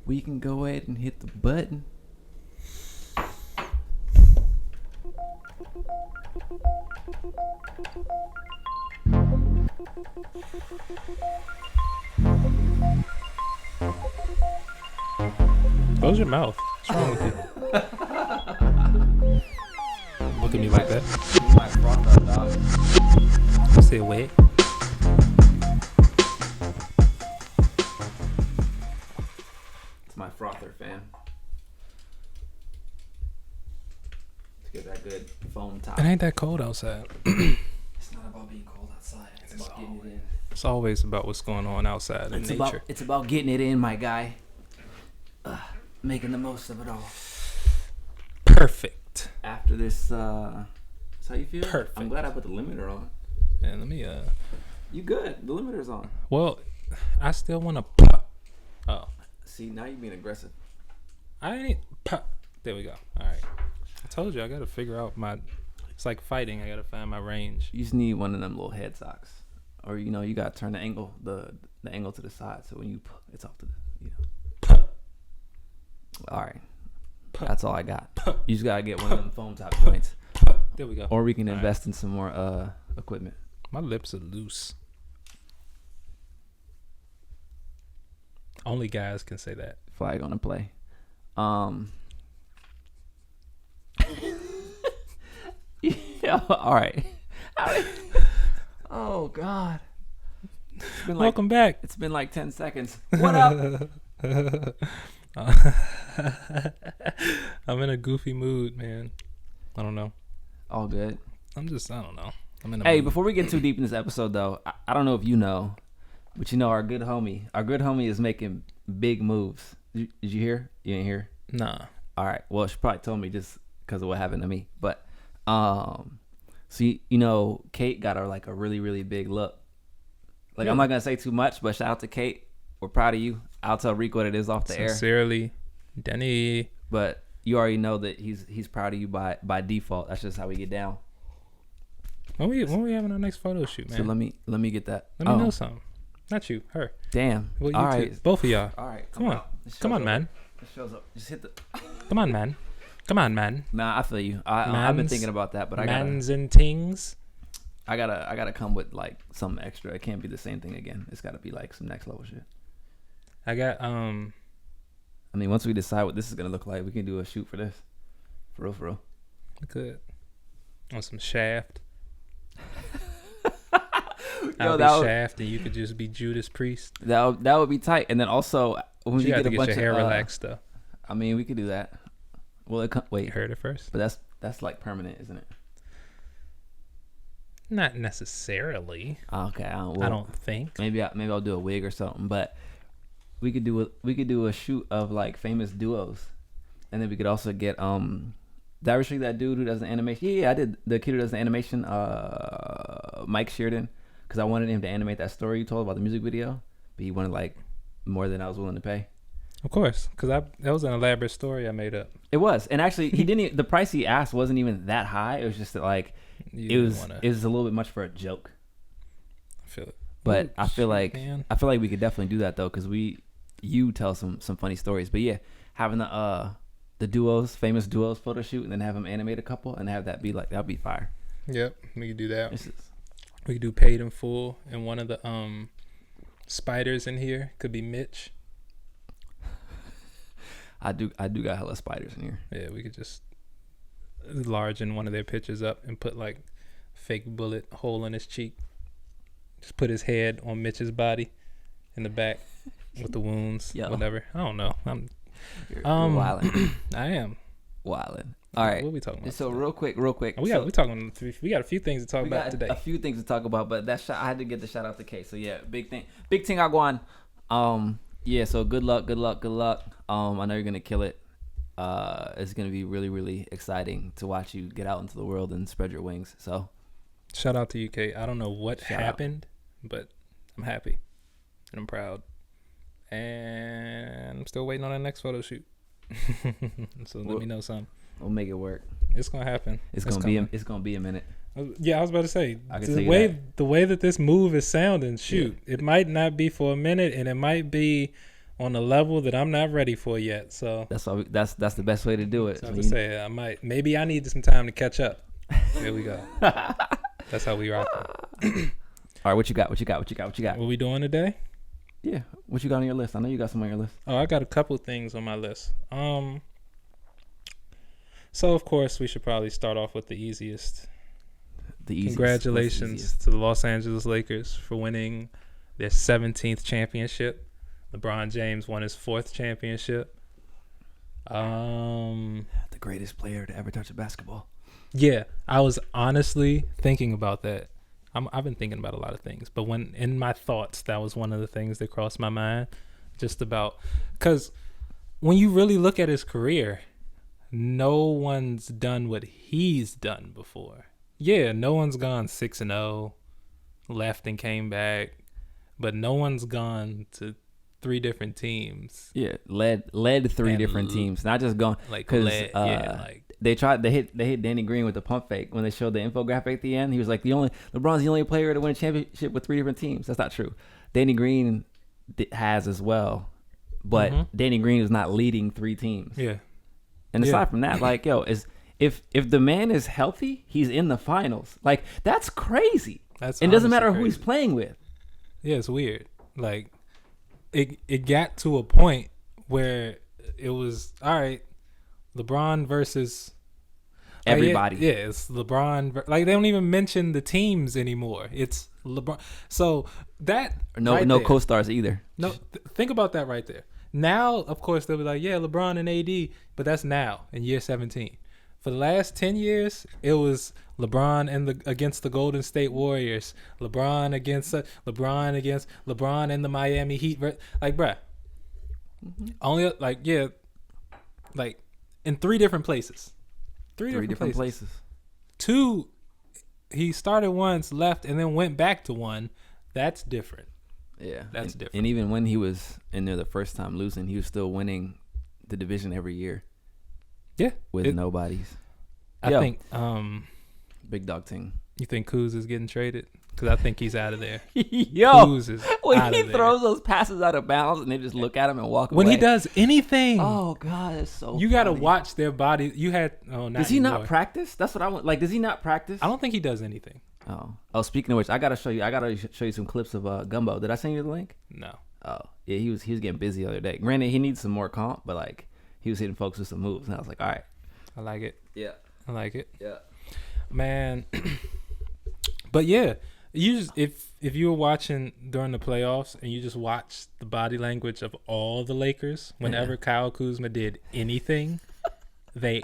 we can go ahead and hit the button. Close your mouth. What's wrong with you? Look at me like that. You might froth up, dog. I say wait. It's my frother, fam. Let's get that good foam top. It ain't that cold outside. It's not about being cold outside. It's about getting it in. It's always about what's going on outside in nature. It's about getting it in, my guy. Making the most of it all. Perfect. After this, that's how you feel? Perfect. I'm glad I put the limiter on. And let me You good? The limiter's on. well, I still want to pop. Oh, See, now you're being aggressive. I ain't pop. There we go. All right. I told you I got to figure out it's like fighting. I got to find my range. You just need one of them little head socks, or you got to turn the angle the angle to the side, so when you it's off to the All right, that's all I got. You just gotta get one of them foam top joints. There we go. Or we can invest in some more equipment. My lips are loose. Only guys can say that. Flag on the play. Yeah, all right. Oh God. Welcome back. It's been like 10 seconds. What up? I'm in a goofy mood, man. I don't know. All good. I don't know. I'm in a Hey, mood. before we get too deep in this episode, though, I don't know if you know, but our good homie is making big moves. Did you hear? You didn't hear? Nah. All right. Well, she probably told me just because of what happened to me. But, so Kate got her like a really, really big look. Like, I'm not gonna say too much, but shout out to Kate. We're proud of you. I'll tell Rick what it is off the air. Sincerely, Denny. But you already know that he's proud of you by default. That's just how we get down. When we having our next photo shoot, man? So let me get that. Let me know something. Not you, her. Damn. Well, you all two. right. Both of y'all. All right. Come on. Come on, man. It shows up. Just hit the. Come on, man. Come on, man. Nah, I feel you. I've been thinking about that, but mans and tings. I gotta come with like something extra. It can't be the same thing again. It's gotta be like some next level shit. I got I mean, once we decide what this is gonna look like, we can do a shoot for this. For real. We could. On some Shaft. Yo, I'll be Shaft and you could just be Judas Priest. That would be tight. And then also when you you have get to a get bunch your hair of relaxed though. I mean, we could do that. Well, wait. You heard it first. But that's like permanent, isn't it? Not necessarily. Okay. I don't think. Maybe I'll do a wig or something. But we could do a shoot of like famous duos, and then we could also get Did I ever show you that dude who does the animation? Yeah, I did. The kid who does the animation, Mike Sheridan, because I wanted him to animate that story you told about the music video, but he wanted like more than I was willing to pay. Of course, because that was an elaborate story I made up. It was, and actually, he didn't. The price he asked wasn't even that high. It was just that, like it was a little bit much for a joke. I feel it, but I feel like we could definitely do that though, because you tell some funny stories. But yeah, having the famous duos photo shoot, and then have him animate a couple, and have that be like that'd be fire. Yep, we could do that. We could do paid in full, and one of the spiders in here could be Mitch. I do got hella spiders in here. Yeah, we could just enlarge one of their pictures up and put like fake bullet hole in his cheek. Just put his head on Mitch's body in the back with the wounds, whatever. I don't know. You're wildin'. I am wildin'. All right. What are we talking about? So today? real quick. We got a few things to talk about today. A few things to talk about, but I had to get the shout out to K. So yeah, big thing I go on. Yeah, so good luck. I know you're gonna kill it. It's gonna be really, really exciting to watch you get out into the world and spread your wings. So, shout out to you, Kate. I don't know what happened, but I'm happy and I'm proud, and I'm still waiting on that next photo shoot. So let me know something. We'll make it work. It's gonna happen. It's gonna be a minute. Yeah, I was about to say the way that this move is sounding. Shoot, It might not be for a minute, and it might be on a level that I'm not ready for yet. So That's all. That's the best way to do it. so I have to say, maybe I need some time to catch up. There we go. All That's how we rock. right, what you got? What you got? What you got? What you got? What we doing today? Yeah, what you got on your list? I know you got some on your list. Oh, I got a couple things on my list. So of course we should probably start off with the easiest. The easiest. Congratulations to the Los Angeles Lakers for winning their 17th championship. LeBron James won his 4th championship. The greatest player to ever touch a basketball. Yeah, I was honestly thinking about that. I've been thinking about a lot of things, but when in my thoughts, that was one of the things that crossed my mind. Just about, because when you really look at his career, no one's done what he's done before. Yeah, no one's gone 6-0, left and came back, but no one's gone to 3 different teams. Yeah, led 3 different teams, not just gone. Like, because they hit Danny Green with the pump fake when they showed the infographic at the end. He was like, LeBron's the only player to win a championship with 3 different teams. That's not true. Danny Green has as well, but Danny Green is not leading 3 teams. Yeah. And aside from that, like, if the man is healthy, he's in the finals. Like, that's crazy. That's it doesn't matter crazy. who he's playing with. Yeah, it's weird. Like, it got to a point where it was, all right, LeBron versus everybody. It's LeBron. Like, they don't even mention the teams anymore. It's LeBron. So that no co-stars either. No, think about that right there. Now, of course, they'll be like, yeah, LeBron and AD, but that's now in year 17. For the last 10 years, it was LeBron against the Golden State Warriors, LeBron and the Miami Heat. Like, bruh, only like in 3 different places. 3 different places. 2, he started once, left, and then went back to one. That's different. Yeah, that's different. And even when he was in there the first time losing, he was still winning the division every year. Yeah, with nobodies. I think big dog thing. You think Kuz is getting traded? Because I think he's out of there. Kuz is when he throws those passes out of bounds and they just look at him and walk away. When he does anything, oh god, it's so. You got to watch their body. You had does he not practice? That's what I want. Like, does he not practice? I don't think he does anything. Oh. Speaking of which, I gotta show you some clips of Gumbo. Did I send you the link? No. Oh yeah, he was getting busy the other day. Granted, he needs some more comp, but like he was hitting folks with some moves, and I was like, all right, I like it. Yeah, I like it. Yeah, man. But yeah, you just if you were watching during the playoffs and you just watched the body language of all the Lakers, whenever Kyle Kuzma did anything, they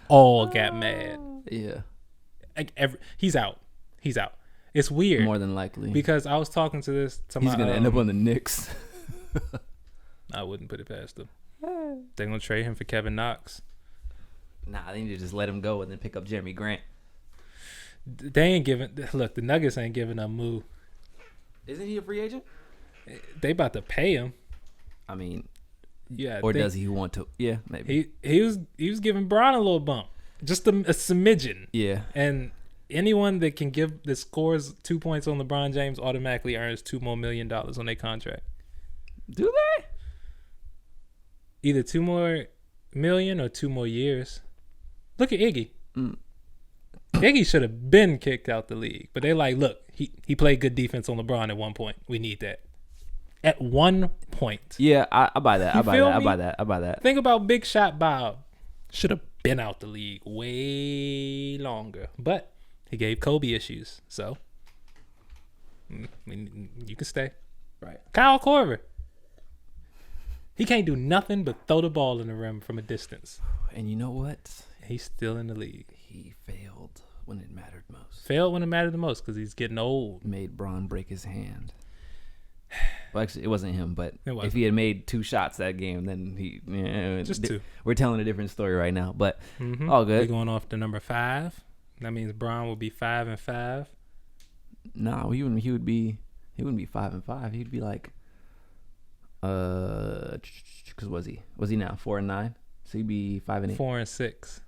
all got mad. Yeah, like he's out. It's weird. More than likely, because I was talking to he's gonna end up on the Knicks. I wouldn't put it past them. They're gonna trade him for Kevin Knox. Nah, they need to just let him go and then pick up Jeremy Grant. They ain't giving. Look, the Nuggets ain't giving up Moo. Isn't he a free agent? They about to pay him. I mean, yeah. Or does he want to? Yeah, maybe. He was giving Braun a little bump, just a smidgen. Yeah. And anyone that scores 2 points on LeBron James automatically earns $2 more million on their contract. Do they? Either 2 more million or 2 more years. Look at Iggy. Iggy should have been kicked out the league, but they like, look, he played good defense on LeBron at one point. We need that. At one point. Yeah, I buy that. I buy that. Think about Big Shot Bob. Should have been out the league way longer, but he gave Kobe issues, so you can stay. Right. Kyle Korver. He can't do nothing but throw the ball in the rim from a distance. And you know what? He's still in the league. He failed when it mattered most. Failed when it mattered the most because he's getting old. Made Braun break his hand. Well, actually, it wasn't him, but if he had made 2 shots that game, then just 2. We're telling a different story right now, but all good. We're going off to number 5. That means Braun will be 5-5. No, he wouldn't be 5-5. He'd be like, because was he now 4-9? So he'd be 5-8. 4-6.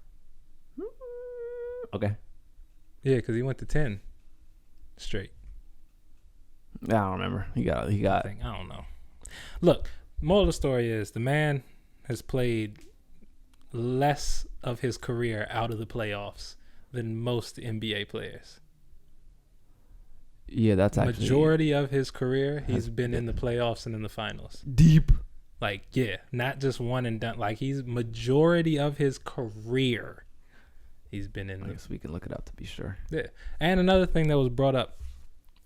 Okay. Yeah, because he went to 10 straight. I don't remember. He got. I don't know. Look, Moral of the story is the man has played less of his career out of the playoffs than most NBA players. Yeah, that's actually Majority of his career, he's been in the playoffs and in the finals. deep. Like, yeah, not just one and done. Like, he's majority of his career, he's been in I guess we can look it up to be sure. Yeah. And another thing that was brought up,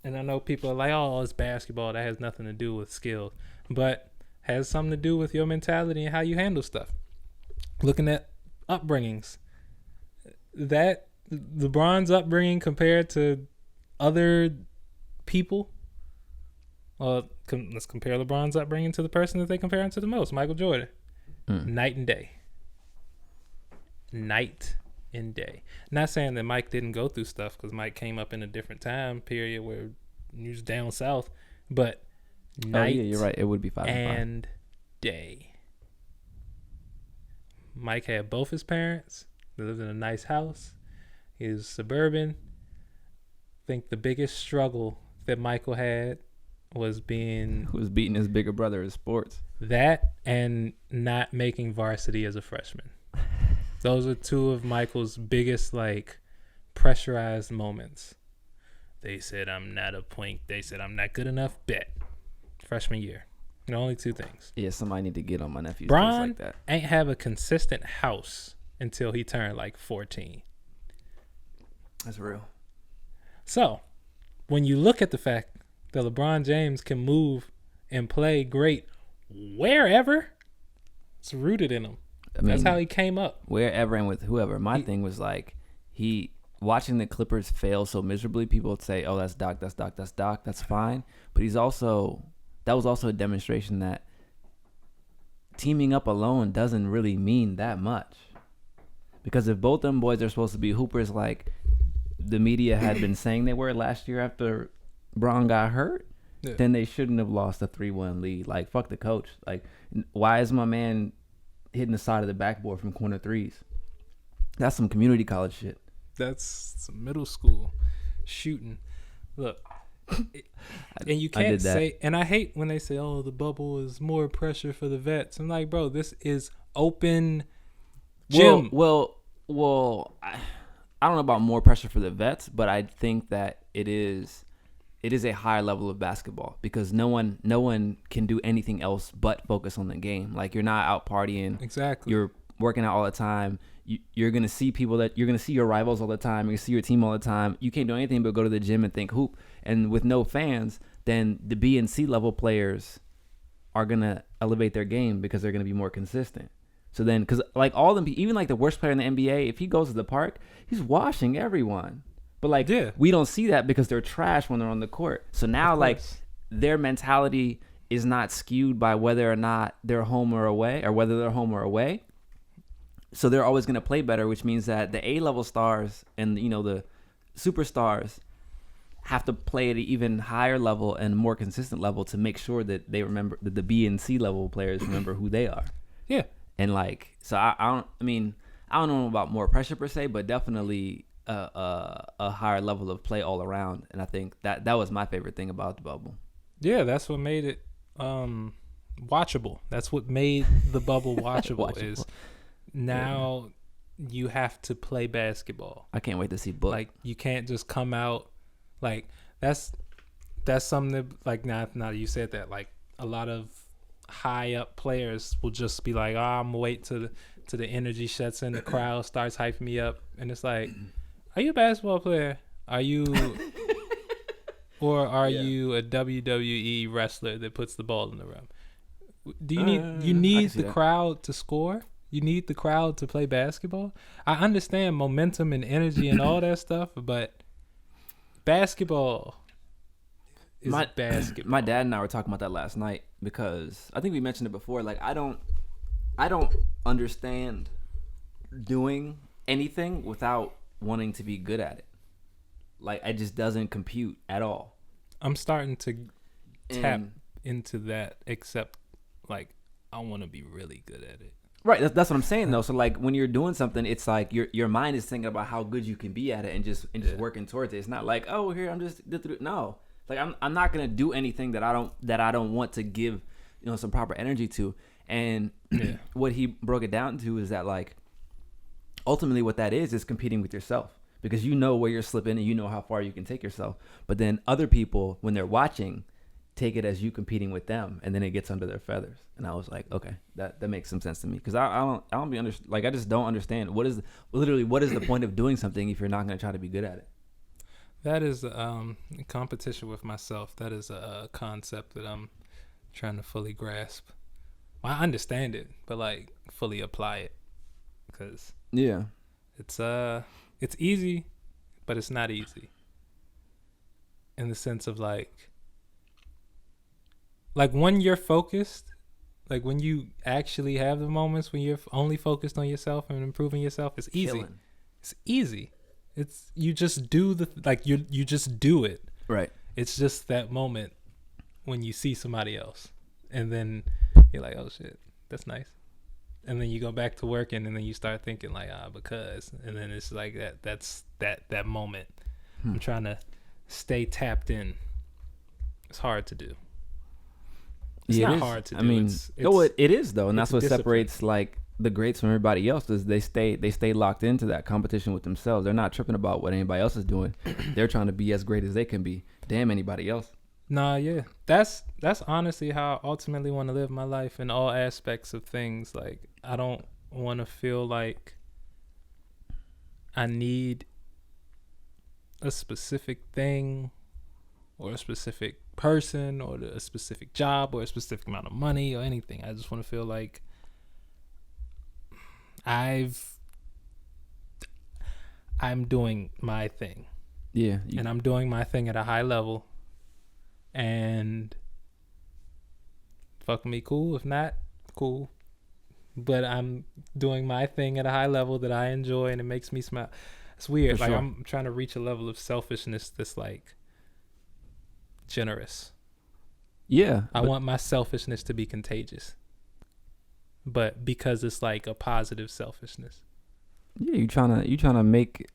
and I know people are like, oh, it's basketball. That has nothing to do with skill. But has something to do with your mentality and how you handle stuff. Looking at upbringings. That LeBron's upbringing compared to other people. Let's compare LeBron's upbringing to the person that they compare him to the most, Michael Jordan. Night and day. Night and day. Not saying that Mike didn't go through stuff, because Mike came up in a different time period where he was down south, but night you're right. It would be 5 and day. Mike had both his parents. They lived in a nice house. He was suburban. I think the biggest struggle that Michael had was Who was beating his bigger brother in sports. that and not making varsity as a freshman. Those are two of Michael's biggest, like, pressurized moments. They said, I'm not a point. They said, I'm not good enough. Bet. Freshman year. The only two things. Yeah, somebody need to get on my nephew's case Bron like that. ain't have a consistent house until he turned like 14. That's real. So, when you look at the fact that LeBron James can move and play great wherever, it's rooted in him. That's how he came up. Wherever and with whoever. My thing was like, watching the Clippers fail so miserably, people would say, oh, that's Doc, that's fine. But that was also a demonstration that teaming up alone doesn't really mean that much. Because if both them boys are supposed to be hoopers like the media had been saying they were last year after Bron got hurt, then they shouldn't have lost a 3-1 lead. Like, fuck the coach. Like, why is my man hitting the side of the backboard from corner threes? That's some community college shit. That's some middle school shooting. Look, and you can't say, and I hate when they say, oh, the bubble is more pressure for the vets. I'm like, bro, this is open gym. Well, I don't know about more pressure for the vets, but I think that it is a higher level of basketball because no one can do anything else but focus on the game. Like, you're not out partying. Exactly. You're working out all the time. You're going to see you're going to see your rivals all the time. You're going to see your team all the time. You can't do anything but go to the gym and think hoop. And with no fans, then the B and C level players are going to elevate their game because they're going to be more consistent. So then, because like all them, even like the worst player in the NBA, if he goes to the park, he's washing everyone. But like, we don't see that because they're trash when they're on the court. So now, like, their mentality is not skewed by whether or not they're home or away, or whether they're home or away. So they're always going to play better, which means that the A-level stars and, the superstars have to play at an even higher level and more consistent level to make sure that they remember, that the B and C level players remember who they are. Yeah. And like, so I don't know about more pressure per se, but definitely a higher level of play all around. And I think that was my favorite thing about the bubble. Yeah, that's what made it watchable. That's what made the bubble watchable. Is now you have to play basketball. I can't wait to see Book. Like, you can't just come out like that's something that, like, now you said that, like, a lot of high up players will just be like, I'm gonna wait till the energy shuts in, the crowd starts hyping me up, and it's like, are you a basketball player? Are you or are you a WWE wrestler that puts the ball in the rim? Do you need the crowd to score? You need the crowd to play basketball? I understand momentum and energy and all that stuff, but basketball is basketball. My dad and I were talking about that last night because I think we mentioned it before. Like, I don't understand doing anything without wanting to be good at it. Like, it just doesn't compute at all. I'm starting to tap into that, except, like, I want to be really good at it. Right, that's what I'm saying though. So like, when you're doing something, it's like your mind is thinking about how good you can be at it and just working towards it. It's not like, oh, here I'm just no. Like, I'm not gonna do anything that I don't want to give some proper energy to. And what he broke it down to is that like ultimately what that is competing with yourself, because you know where you're slipping and you know how far you can take yourself. But then other people, when they're watching, take it as you competing with them, and then it gets under their feathers. And I was like, okay, that makes some sense to me, because I just don't understand what is the point of doing something if you're not going to try to be good at it. That is competition with myself. That is a concept that I'm trying to fully grasp. Well, I understand it, but like fully apply it, because it's easy, but it's not easy in the sense of like when you're focused, like when you actually have the moments when you're only focused on yourself and improving yourself, it's easy. Killing. It's easy. It's you just do you just do it. Right. It's just that moment when you see somebody else, and then you're like, oh shit, that's nice. And then you go back to working, and then you start thinking like, because, and then it's like that's that moment. I'm trying to stay tapped in. It's hard to do. It's not hard to do. I mean, it is though, and that's what separates like the greats from everybody else. Is they stay locked into that competition with themselves. They're not tripping about what anybody else is doing. They're trying to be as great as they can be. Damn anybody else. Nah, yeah, that's honestly how I ultimately want to live my life in all aspects of things. Like, I don't want to feel like I need a specific thing or a specific person or a specific job or a specific amount of money or anything. I just want to feel like I'm doing my thing. Yeah. And I'm doing my thing at a high level. And fuck me, cool. If not, cool. But I'm doing my thing at a high level that I enjoy, and it makes me smile. It's weird. Like, I'm trying to reach a level of selfishness that's like generous. Yeah. I want my selfishness to be contagious. But because it's like a positive selfishness. Yeah, you trying to make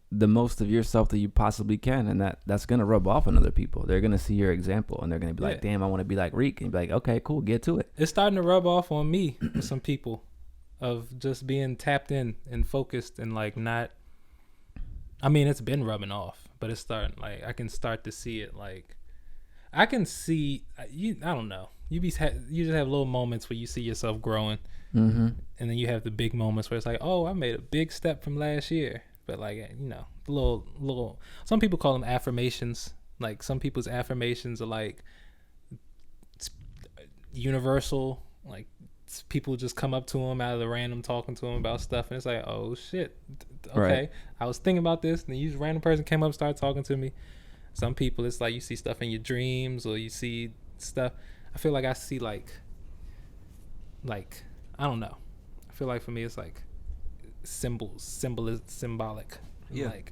the most of yourself that you possibly can, and that's gonna rub off on other people. They're gonna see your example, and they're gonna be like, damn, I want to be like Reek. And be like, okay, cool, get to it. It's starting to rub off on me with some people of just being tapped in and focused, and like not, I mean, it's been rubbing off, but it's starting, like, I can start to see it. Like, I can see you. I don't know. You just have little moments where you see yourself growing, and then you have the big moments where it's like, oh, I made a big step from last year. But like, you know, little. Some people call them affirmations. Like, some people's affirmations are like universal. Like, people just come up to them out of the random, talking to them about stuff, and it's like, oh shit, okay, right. I was thinking about this, and then you random person came up, started talking to me. Some people, it's like you see stuff in your dreams, or you see stuff. I feel like I see like I don't know. I feel like for me it's like symbolic. Yeah. Like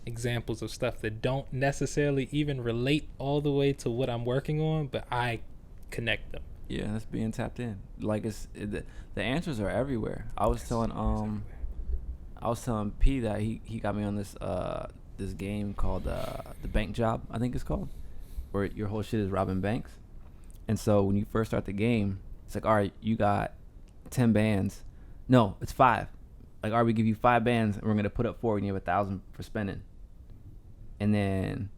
examples of stuff that don't necessarily even relate all the way to what I'm working on, but I connect them. Yeah, that's being tapped in. Like, the answers are everywhere. I was telling P that he got me on this game called the Bank Job, I think it's called, where your whole shit is robbing banks. And so when you first start the game, it's like, all right, you got 10 bands. No, it's 5. Like, all right, we give you 5 bands, and we're gonna put up 4, and you have 1,000 for spending. And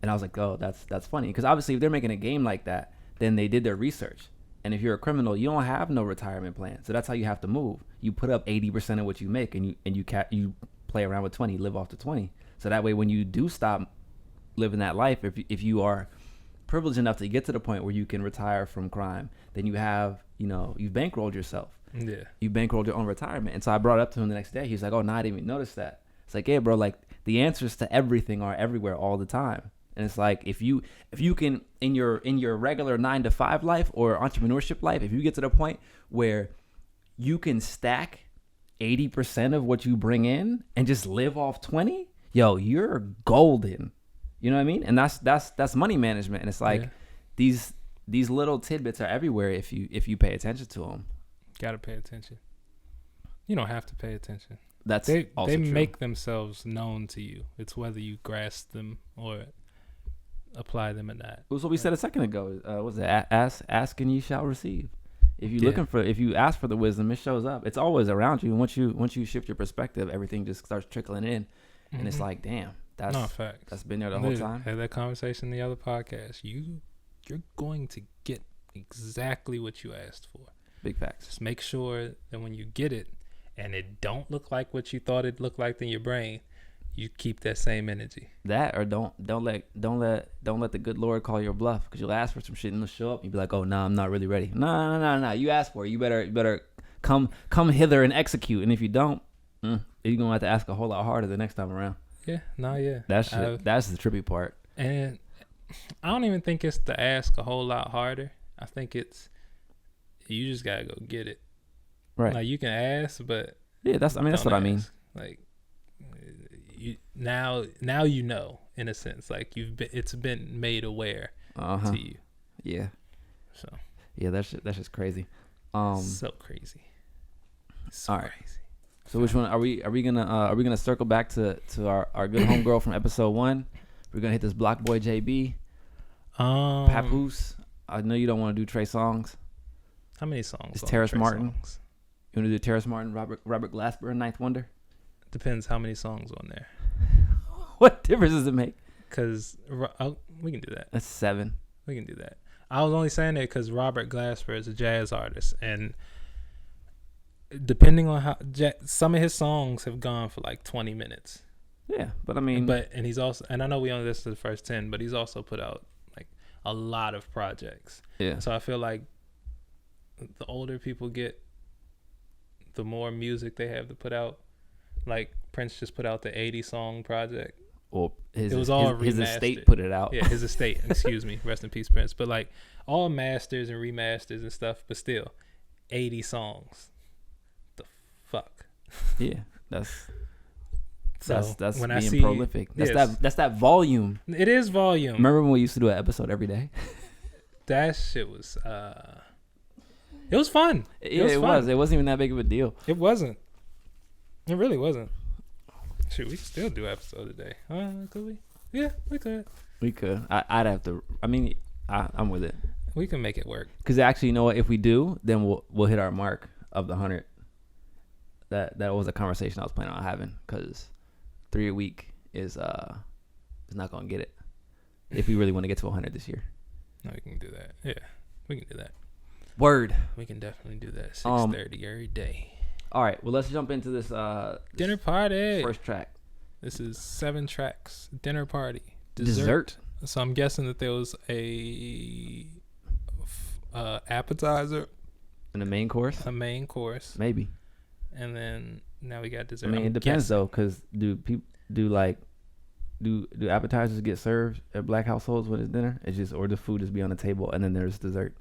I was like, oh, that's funny, because obviously if they're making a game like that, then they did their research. And if you're a criminal, you don't have no retirement plan, so that's how you have to move. You put up 80% of what you make, and you play around with 20, live off the 20. So that way, when you do stop living that life, if you are privileged enough to get to the point where you can retire from crime, then you have, you've bankrolled yourself. Yeah. You bankrolled your own retirement. And so I brought it up to him the next day. He was like, oh, no, I didn't even notice that. It's like, yeah, bro, like, the answers to everything are everywhere all the time. And it's like, if you can, in your regular 9-to-5 life or entrepreneurship life, if you get to the point where you can stack 80% of what you bring in and just live off 20, yo, you're golden. You know what I mean? And that's money management. And it's like, these little tidbits are everywhere if you pay attention to them. Gotta pay attention. You don't have to pay attention. They make themselves known to you. It's whether you grasp them or apply them in that. It was what we said a second ago. Was it ask and ye shall receive? If you if you ask for the wisdom, it shows up. It's always around you. And once you shift your perspective, everything just starts trickling in, and it's like, damn, that's been there the whole time. Had that conversation in the other podcast. You're going to get exactly what you asked for. Big facts. Just make sure that when you get it, and it don't look like what you thought it looked like in your brain, you keep that same energy. That, or don't let the good Lord call your bluff, because you'll ask for some shit and it'll show up and you'll be like, oh no, I'm not really ready. No. You asked for it. You better come hither and execute. And if you don't, you're gonna have to ask a whole lot harder the next time around. Yeah. That's the trippy part. And I don't even think it's to ask a whole lot harder. I think it's you just gotta go get it. Right. Like you can ask, but that's what I mean. Like you now you know, in a sense, like it's been made aware to you. Yeah. So yeah, that's just crazy. So crazy. So all right. Crazy. So which one are we gonna circle back to our good homegirl from episode 1? We're gonna hit this Block Boy JB. Papoose. I know you don't want to do Trey songs. How many songs? It's Terrace Martin. Songs? You want to do Terrace Martin, Robert Glasper, and Ninth Wonder? Depends how many songs on there. What difference does it make? Because we can do that. That's 7. We can do that. I was only saying that because Robert Glasper is a jazz artist, and depending on how some of his songs have gone for like 20 minutes. Yeah, but I mean, and he's also, and I know we only listened to the first 10, but he's also put out like a lot of projects. Yeah. So I feel like the older people get, the more music they have to put out. Like Prince just put out the 80 song project. Well, his estate put put it out. Yeah, his estate. Excuse me. Rest in peace, Prince. But like all masters and remasters and stuff, but still 80 songs. The fuck. Yeah, that's when being prolific. That's that volume. It is volume. Remember when we used to do an episode every day? That shit was it was fun. It was. It wasn't even that big of a deal. It wasn't. It really wasn't. Shoot, we could still do episode today. Could we? Yeah, we could. We could. I'd have to. I mean, I'm with it. We can make it work. Because actually, you know what? If we do, then we'll hit our mark of the 100. That was a conversation I was planning on having. Because 3 a week is not gonna get it. If we really want to get to 100 this year. No, we can do that. Yeah, we can do that. Word. We can definitely do that. 6:30 every day. All right. Well, let's jump into this dinner party. First track. This is 7 tracks. Dinner party. Dessert. So I'm guessing that there was a appetizer And a main course. A main course. Maybe. And then now we got dessert. I mean, it depends though, because do appetizers get served at black households when it's dinner? It's just, or the food just be on the table and then there's dessert.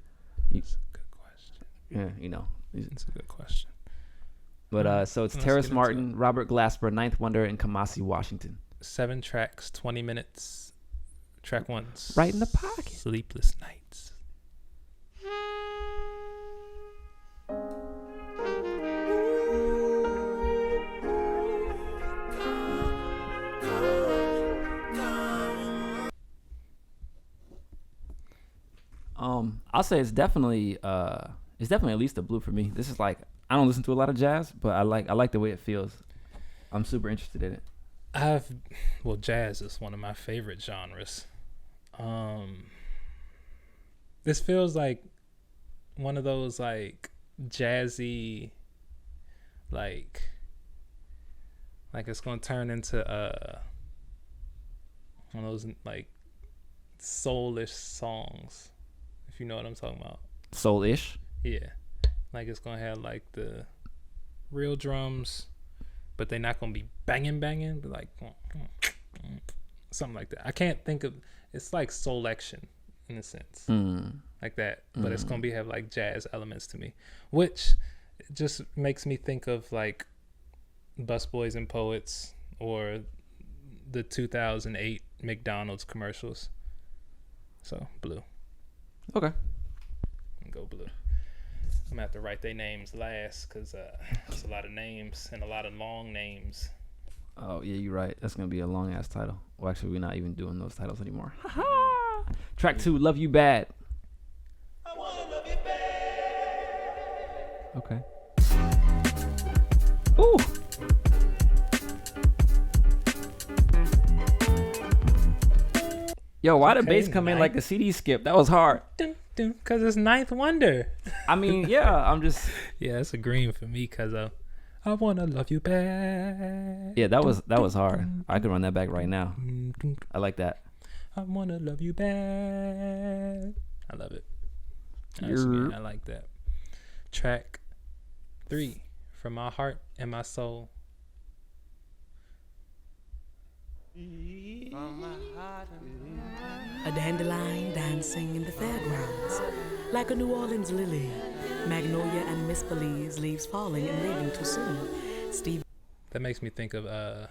That's a good question. Yeah, you know. It's a good question. But so it's Terrace Martin, Robert Glasper, Ninth Wonder, and Kamasi, Washington. 7 tracks, 20 minutes. Track 1. Right in the pocket. Sleepless Nights. I'll say it's definitely at least a blue for me. This is like, I don't listen to a lot of jazz, but I like the way it feels. I'm super interested in it. Jazz is one of my favorite genres. This feels like one of those like jazzy, like it's gonna turn into one of those like soulish songs, if you know what I'm talking about. Soul-ish? Yeah. Like it's gonna have like the real drums, but they're not gonna be banging, but like something like that. I can't think of. It's like soul-action in a sense, like that. But it's gonna have like jazz elements to me, which just makes me think of like Busboys and Poets or the 2008 McDonald's commercials. So blue. Okay. Go blue. I'm gonna have to write their names last because there's a lot of names and a lot of long names. Oh yeah, you're right. That's gonna be a long ass title. Well, actually, we're not even doing those titles anymore. Track 2, Love You Bad. Okay. Ooh. Yo, why the bass come in like a CD skip? That was hard. Because it's Ninth Wonder. I mean, yeah, I'm just. Yeah, it's a green for me because I wanna love you back. Yeah, that was hard. I could run that back right now. I like that. I wanna love you back. I love it. Honestly, I like that. Track 3, From My Heart and My Soul. A dandelion dancing in the fairgrounds, like a New Orleans lily, magnolia and misbelieves, leaves falling and leaving too soon. Steve. That makes me think of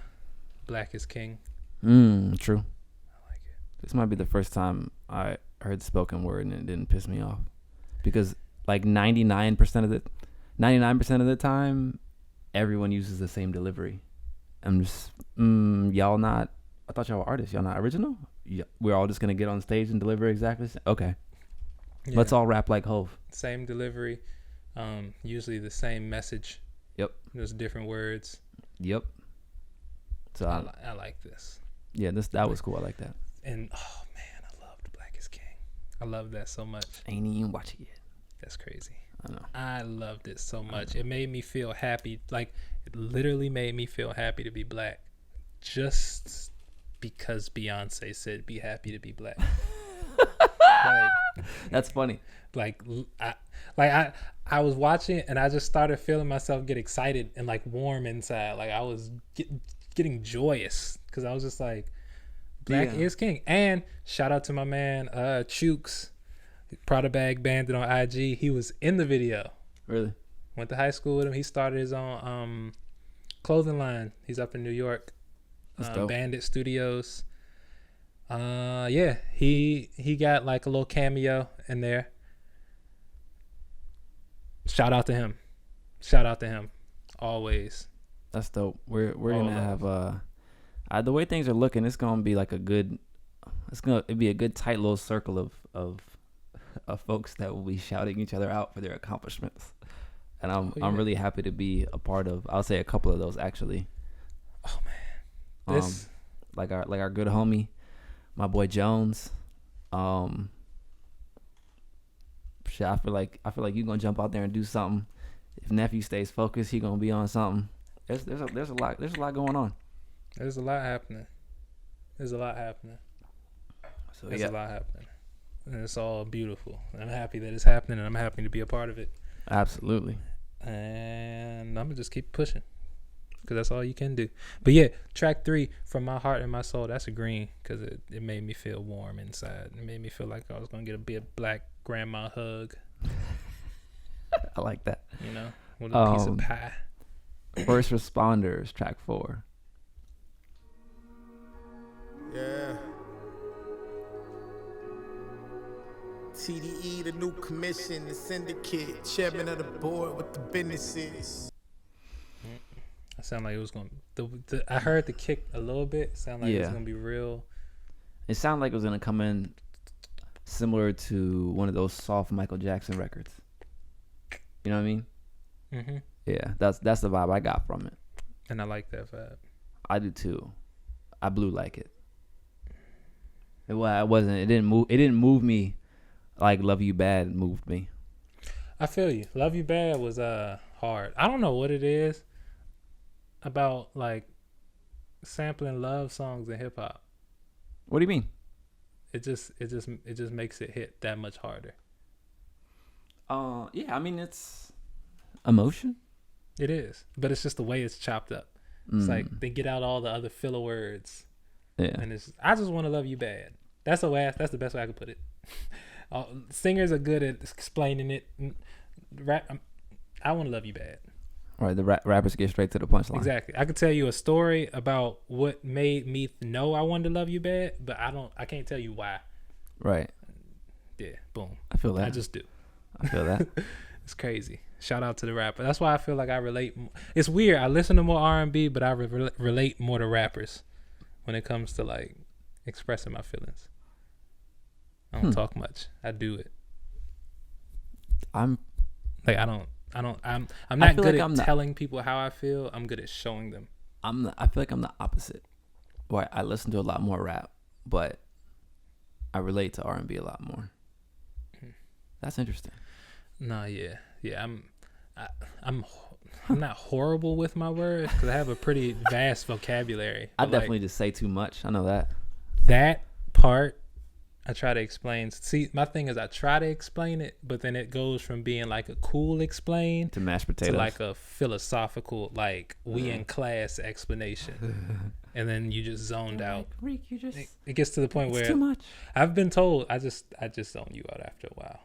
Black is King. True. I like it. This might be the first time I heard spoken word and it didn't piss me off, because like 99% of the time, everyone uses the same delivery. I'm just y'all not. I thought y'all were artists. Y'all not original? Yeah, we're all just gonna get on stage and deliver exactly the same? Okay. Yeah. Let's all rap like Hov. Same delivery, usually the same message. Yep. Just different words. Yep. So I like this. Yeah, that was cool. I like that. And oh man, I loved Black is King. I love that so much. Ain't even watch it yet. That's crazy. I know. I loved it so much. It made me feel happy. Like, it literally made me feel happy to be black. Just because Beyonce said, "Be happy to be black." That's funny. I was watching and I just started feeling myself get excited and like warm inside. Like I was getting joyous because I was just like, Black is King. And shout out to my man Chooks, Prada Bag Bandit on IG. He was in the video. Really? Went to high school with him. He started his own clothing line. He's up in New York. Bandit Studios. Yeah, he got like a little cameo in there. Shout out to him. Always. That's dope. We're gonna have the way things are looking, it's gonna be like it'd be a good tight little circle of folks that will be shouting each other out for their accomplishments. And I'm really happy to be a part of, I'll say a couple of those actually. Oh man. This like our good homie, my boy Jones. Shit, I feel like you're gonna jump out there and do something. If nephew stays focused, he gonna be on something. There's a lot going on. There's a lot happening. So there's a lot happening. And it's all beautiful. I'm happy that it's happening, and I'm happy to be a part of it. Absolutely. And I'm gonna just keep pushing, because that's all you can do. But yeah, track 3, From My Heart and My Soul, that's a green, because it made me feel warm inside. It made me feel like I was gonna get a black grandma hug. I like that. You know, with a piece of pie. First Responders, track 4. Yeah. TDE, the new commission, the syndicate, chairman of the board with the businesses. I sound like it was going to... I heard the kick a little bit. It sounded like it was going to be real. It sounded like it was going to come in similar to one of those soft Michael Jackson records. You know what I mean? Mm-hmm. Yeah, that's the vibe I got from it. And I like that vibe. I do too. I blew like it. It didn't move me like Love You Bad moved me. I feel you. Love You Bad was hard. I don't know what it is about like sampling love songs in hip hop. What do you mean? It just makes it hit that much harder. Yeah, I mean it's emotion. It is, but it's just the way it's chopped up. It's like they get out all the other filler words. Yeah, and I just want to love you bad. That's the best way I could put it. Singers are good at explaining it. I want to love you bad. Right, the rappers get straight to the punchline. Exactly. I could tell you a story about what made me know I wanted to love you bad, but I can't tell you why. Right. Yeah. Boom. I feel that. I just do. I feel that. It's crazy. Shout out to the rapper. That's why I feel like I relate. It's weird. I listen to more R&B, but I relate more to rappers when it comes to like expressing my feelings. I don't talk much. I do it. I'm Like I'm I not feel good like at I'm the- telling people how I feel. I'm good at showing them. I feel like I'm the opposite. Where I listen to a lot more rap, but I relate to R&B a lot more. That's interesting. No, yeah. I'm not horrible with my words because I have a pretty vast vocabulary. I but, definitely just say too much. I know that. that part I try to explain. See, my thing is I try to explain it, but then it goes from being like a cool explain To mashed potatoes. to like a philosophical, like we in class explanation, and then you just zoned out. Reek, you just It gets to the point it's where too much. I've been told I just zone you out after a while.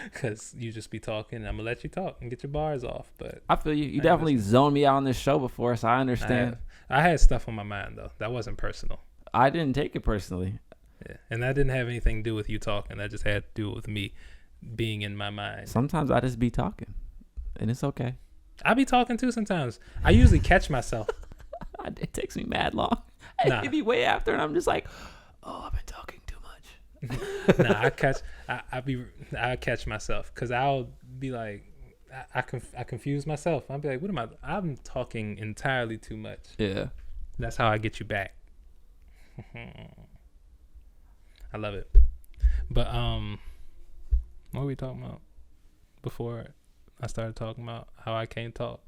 Because you just be talking, and I'm gonna let you talk and get your bars off. But I feel you. You definitely zoned me out on this show before, so I understand. I had stuff on my mind though. That wasn't personal. I didn't take it personally. Yeah. And that didn't have anything to do with you talking. That just had to do with me being in my mind. Sometimes I just be talking, and it's okay. I be talking too sometimes. I usually catch myself. It takes me mad long. Nah. It be way after, and I'm just like, oh, I've been talking too much. Nah, I catch myself because I'll be like, I confuse myself. I'll be like, what am I? I'm talking entirely too much. Yeah. That's how I get you back. I love it. But what were we talking about before I started talking about how I can't talk?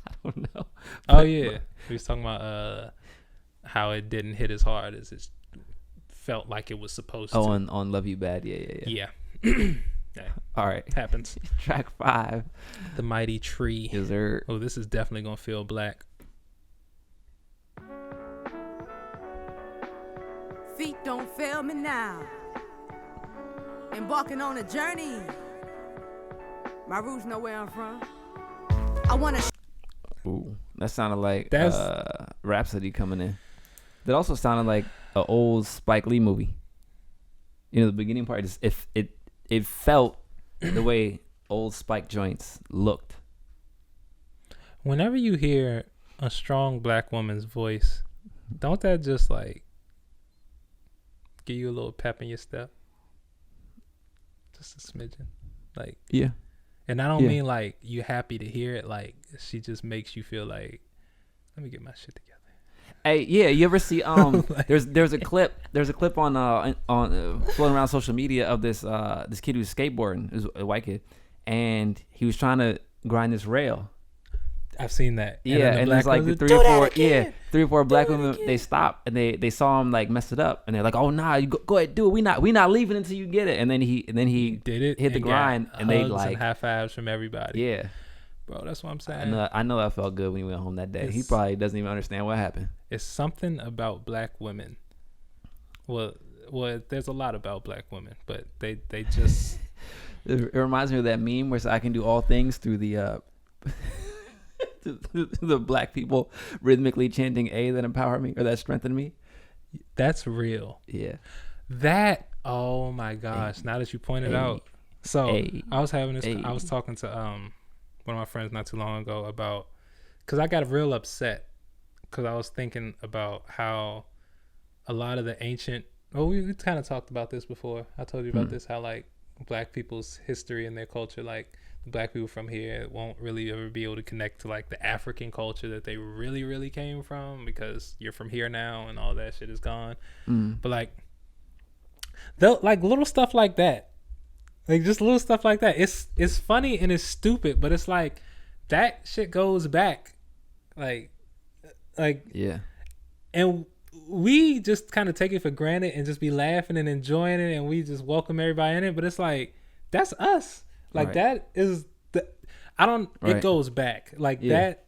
I don't know. Oh yeah, we was talking about how it didn't hit as hard as it felt like it was supposed to. Oh, on Love You Bad. Yeah. Yeah. All right. Happens. Track 5. The Mighty Tree. Is there? Oh, this is definitely gonna feel black. Feet don't fail me now. Embarking on a journey. My roots know where I'm from. I wanna. Ooh, that sounded like That's- Rhapsody coming in. That also sounded like an old Spike Lee movie. You know, the beginning part is if it felt the way old Spike joints looked. Whenever you hear a strong black woman's voice, don't that just like give you a little pep in your step? Just a smidgen. Like, Yeah. and I don't Yeah. mean like you happy to hear it, like she just makes you feel like, let me get my shit together. Hey, yeah, you ever see there's a clip on floating around social media of this kid who's skateboarding, is a white kid, and he was trying to grind this rail. I've seen that. Yeah, and there's like the three or four black women. They stop and they saw him like mess it up, and they're like, "Oh nah, you go ahead, do it. We not leaving until you get it." And then he did it, hit the and grind, got and they hugs like high fives from everybody. yeah. Bro, that's what I'm I saying. know that felt good when he went home that day. He It's- probably doesn't even understand what happened. It's something about black women. Well, there's a lot about black women, but they just It reminds me of that meme where I can do all things through the the black people rhythmically chanting "A" that empower me or that strengthen me. that's real. Yeah. That, oh my gosh! Now that you pointed out, so I was having this. I was talking to one of my friends not too long ago about, because I got real upset because I was thinking about how a lot of the ancient. Oh, we kind of talked about this before. I told you about this. How like black people's history and their culture, like the black people from here won't really ever be able to connect to like the African culture that they really, really came from because you're from here now and all that shit is gone. But like, they'll like little stuff like that, like just little stuff like that. It's funny and it's stupid, but it's like that shit goes back, like Yeah. and we just kind of take it for granted and just be laughing and enjoying it, and we just welcome everybody in it. But it's like that's us. Like Right. that is the. I don't. Right. It goes back like Yeah. that.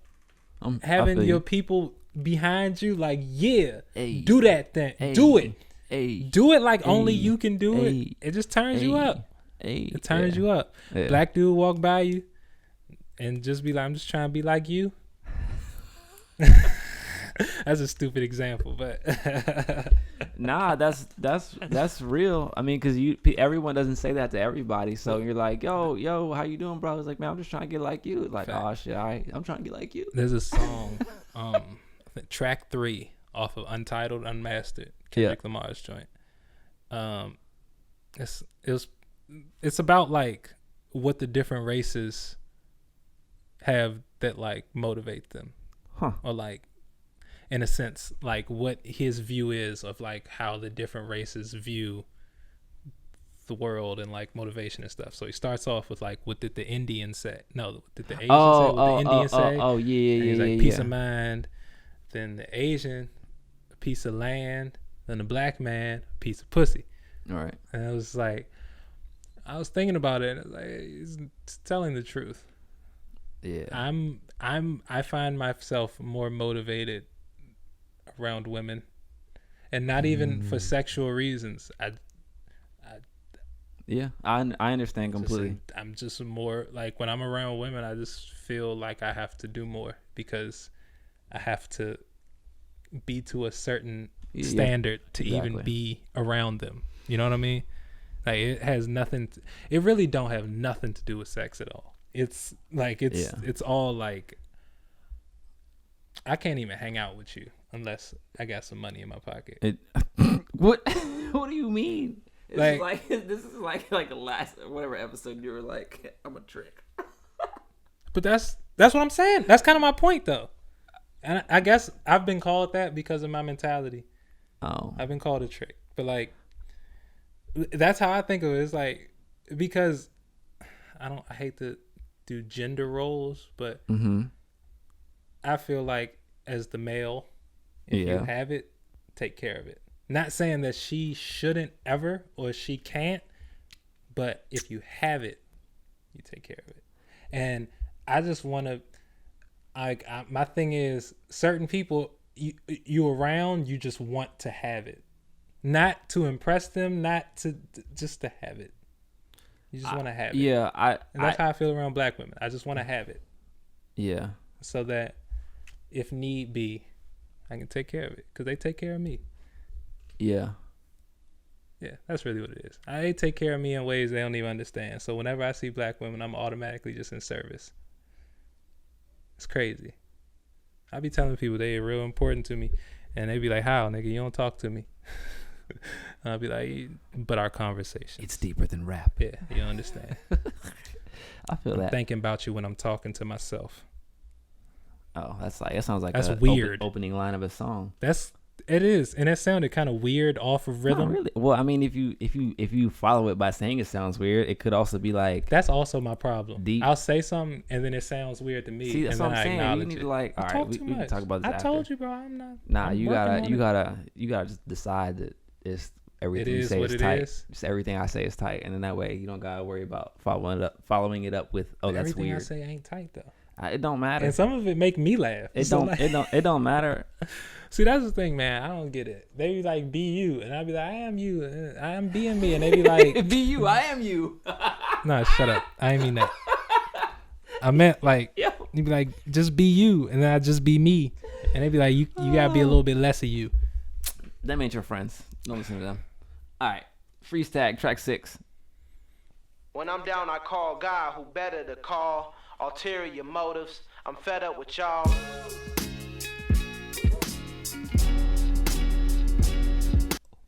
I Having feel your you. people behind you, like Hey. do that thing, Hey. do it. Hey. Do it like only Hey. you can do Hey. it. It just turns you up. Hey. It turns you up. Yeah. Black dude walk by you and just be like, I'm just trying to be like you. That's a stupid example, but Nah, that's real. I mean, because everyone doesn't say that to everybody. So you're like, yo, how you doing, bro? It's like, man, I'm just trying to get like you. Like, Fact. oh shit, I'm trying to get like you. there's a song, track 3 off of Untitled, Unmastered, Kendrick Lamar's joint. It's about like what the different races have that like motivate them, or like in a sense like what his view is of like how the different races view the world and like motivation and stuff. So he starts off with like, what did the Indians say? No, what did the Asians say? What the Indians say? Oh, yeah. And he's like, peace of mind. Then the Asian, a piece of land. Then the black man, a piece of pussy. All right. And I was like, I was thinking about it, and it was like, he's telling the truth. Yeah. I find myself more motivated around women, and not even for sexual reasons. I understand completely. I'm just more like, when I'm around women, I just feel like I have to do more because I have to be to a certain standard to even be around them. You know what I mean? Like, it has nothing. It really don't have nothing to do with sex at all. It's like it's all like, I can't even hang out with you unless I got some money in my pocket. What do you mean? This is like the last whatever episode you were like, I'm a trick. But that's what I'm saying. That's kind of my point though. And I guess I've been called that because of my mentality. Oh. I've been called a trick. But like, that's how I think of it. It's like, because I hate to do gender roles, but I feel like as the male, if you have it, take care of it. Not saying that she shouldn't ever or she can't, but if you have it, you take care of it. And I just want to, my thing is, certain people you around, you just want to have it. Not to impress them, not to, just to have it. You just want to have it. Yeah, and that's how I feel around black women. I just want to have it. Yeah. So that if need be, I can take care of it because they take care of me. Yeah. Yeah, that's really what it is. They take care of me in ways they don't even understand. So whenever I see black women, I'm automatically just in service. It's crazy. I be telling people they are real important to me, and they be like, "How, nigga? You don't talk to me." And I'll be like, "But our conversation, it's deeper than rap." Yeah, you understand. I feel I'm that. thinking about you when I'm talking to myself. Oh, that sounds like that's weird. Opening line of a song. It is, and it sounded kind of weird off of rhythm. Not really. Well, I mean, if you follow it by saying it sounds weird, it could also be like, that's also my problem. Deep. I'll say something and then it sounds weird to me. See, that's and what I'm saying. You need it. to like, all right, we can talk about this I after. told you, bro. I'm not. Nah, I'm you gotta just decide that it's everything you say is tight. Just everything I say is tight, and then that way you don't gotta worry about following it up with, oh, that's everything weird. I say ain't tight though. It don't matter. And some of it make me laugh. It don't matter. See, that's the thing, man. I don't get it. They be like, be you, and I be like, I am you. I am being me, and they be like, be you. I am you. No, shut up. I ain't mean that. I meant like, you be like, just be you, and then I just be me, and they be like, you gotta be a little bit less of you. Them ain't your friends. Don't listen to them. All right, freeze tag track 6. When I'm down, I call God, who better to call. Ulterior motives. I'm fed up with y'all.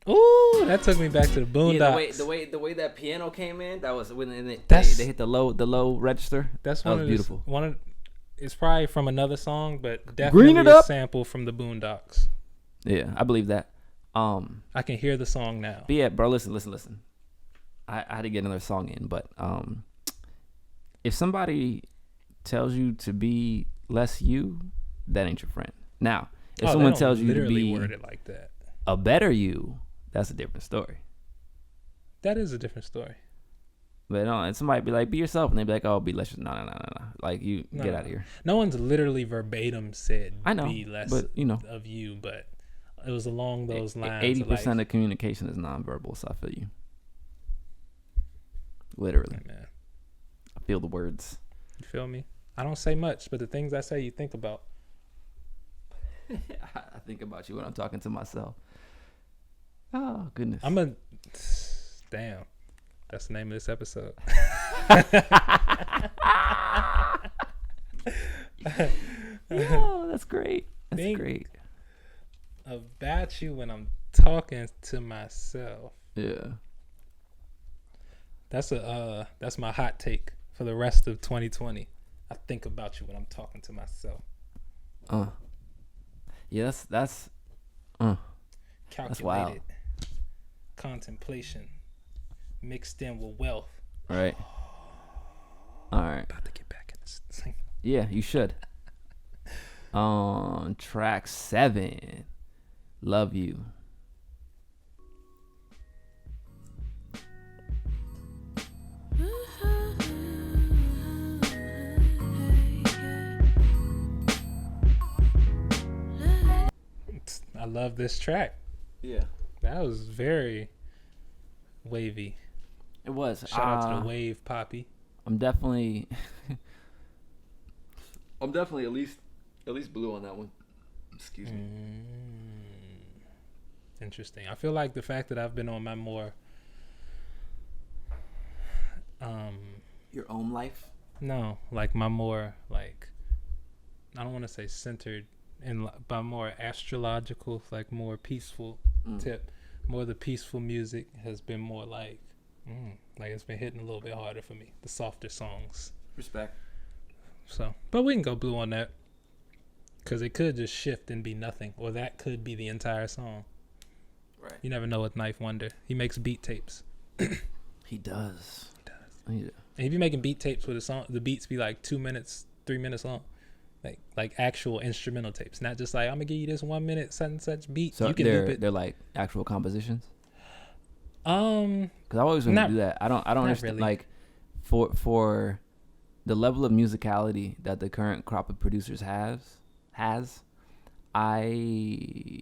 Ooh, that took me back to the Boondocks. Yeah, the way that piano came in, that was when they hit the low register. That's that was beautiful. It's probably from another song, but definitely a sample from the Boondocks. Yeah, I believe that. I can hear the song now. But yeah, bro, listen. I had to get another song in, but if somebody tells you to be less you, that ain't your friend. Now, if someone tells you to be word it like that, a better you, that's a different story. That is a different story. But no, and somebody be like, be yourself, and they be like, oh, be less. No. Like, get out of here. No one's literally verbatim said, I know, be less but, of you, but it was along those lines. 80% of communication is nonverbal, so I feel you. Literally. Man. I feel the words. You feel me? I don't say much, but the things I say, you think about. I think about you when I'm talking to myself. Oh, goodness. Damn. That's the name of this episode. Yo, that's great. That's great. about you when I'm talking to myself. Yeah. That's my hot take for the rest of 2020. I think about you when I'm talking to myself. Yeah, that's Calculated wild. contemplation mixed in with wealth. right. All right. About to get back in this thing. Yeah, you should. On track 7, Love You. I love this track. Yeah. That was very wavy. It was. Shout out to the wave poppy. I'm definitely at least blue on that one. Excuse me. Interesting. I feel like the fact that I've been on my more Your own life? no, like my more like I don't want to say centered in by more astrological, like more peaceful tip. More of the peaceful music has been more like it's been hitting a little bit harder for me. The softer songs. Respect. So, but we can go blue on that. Because it could just shift and be nothing. Or that could be the entire song. Right. You never know with Knife Wonder. He makes beat tapes. He does. And he be making beat tapes with a song. The beats be like 2 minutes, 3 minutes long. Like actual instrumental tapes. Not just like, I'm going to give you this 1 minute such and such beat. So you can loop it. they're like actual compositions? Because I always want to do that. I don't understand. Really. Like for the level of musicality that the current crop of producers has, I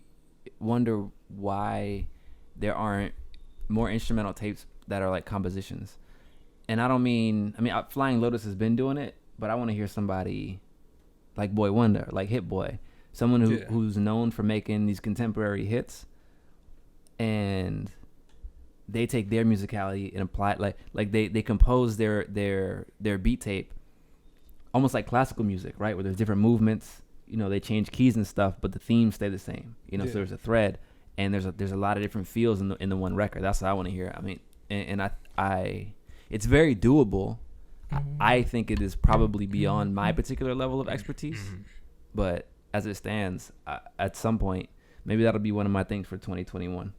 wonder why there aren't more instrumental tapes that are like compositions. And I mean Flying Lotus has been doing it, but I want to hear somebody like Boy Wonder, like Hit Boy, someone who's known for making these contemporary hits, and they take their musicality and apply it like they compose their beat tape almost like classical music, right? Where there's different movements, they change keys and stuff, but the themes stay the same. So there's a thread, and there's a lot of different feels in the one record. That's what I want to hear. I mean, and I it's very doable. I think it is probably beyond my particular level of expertise, but as it stands, at some point, maybe that'll be one of my things for 2021.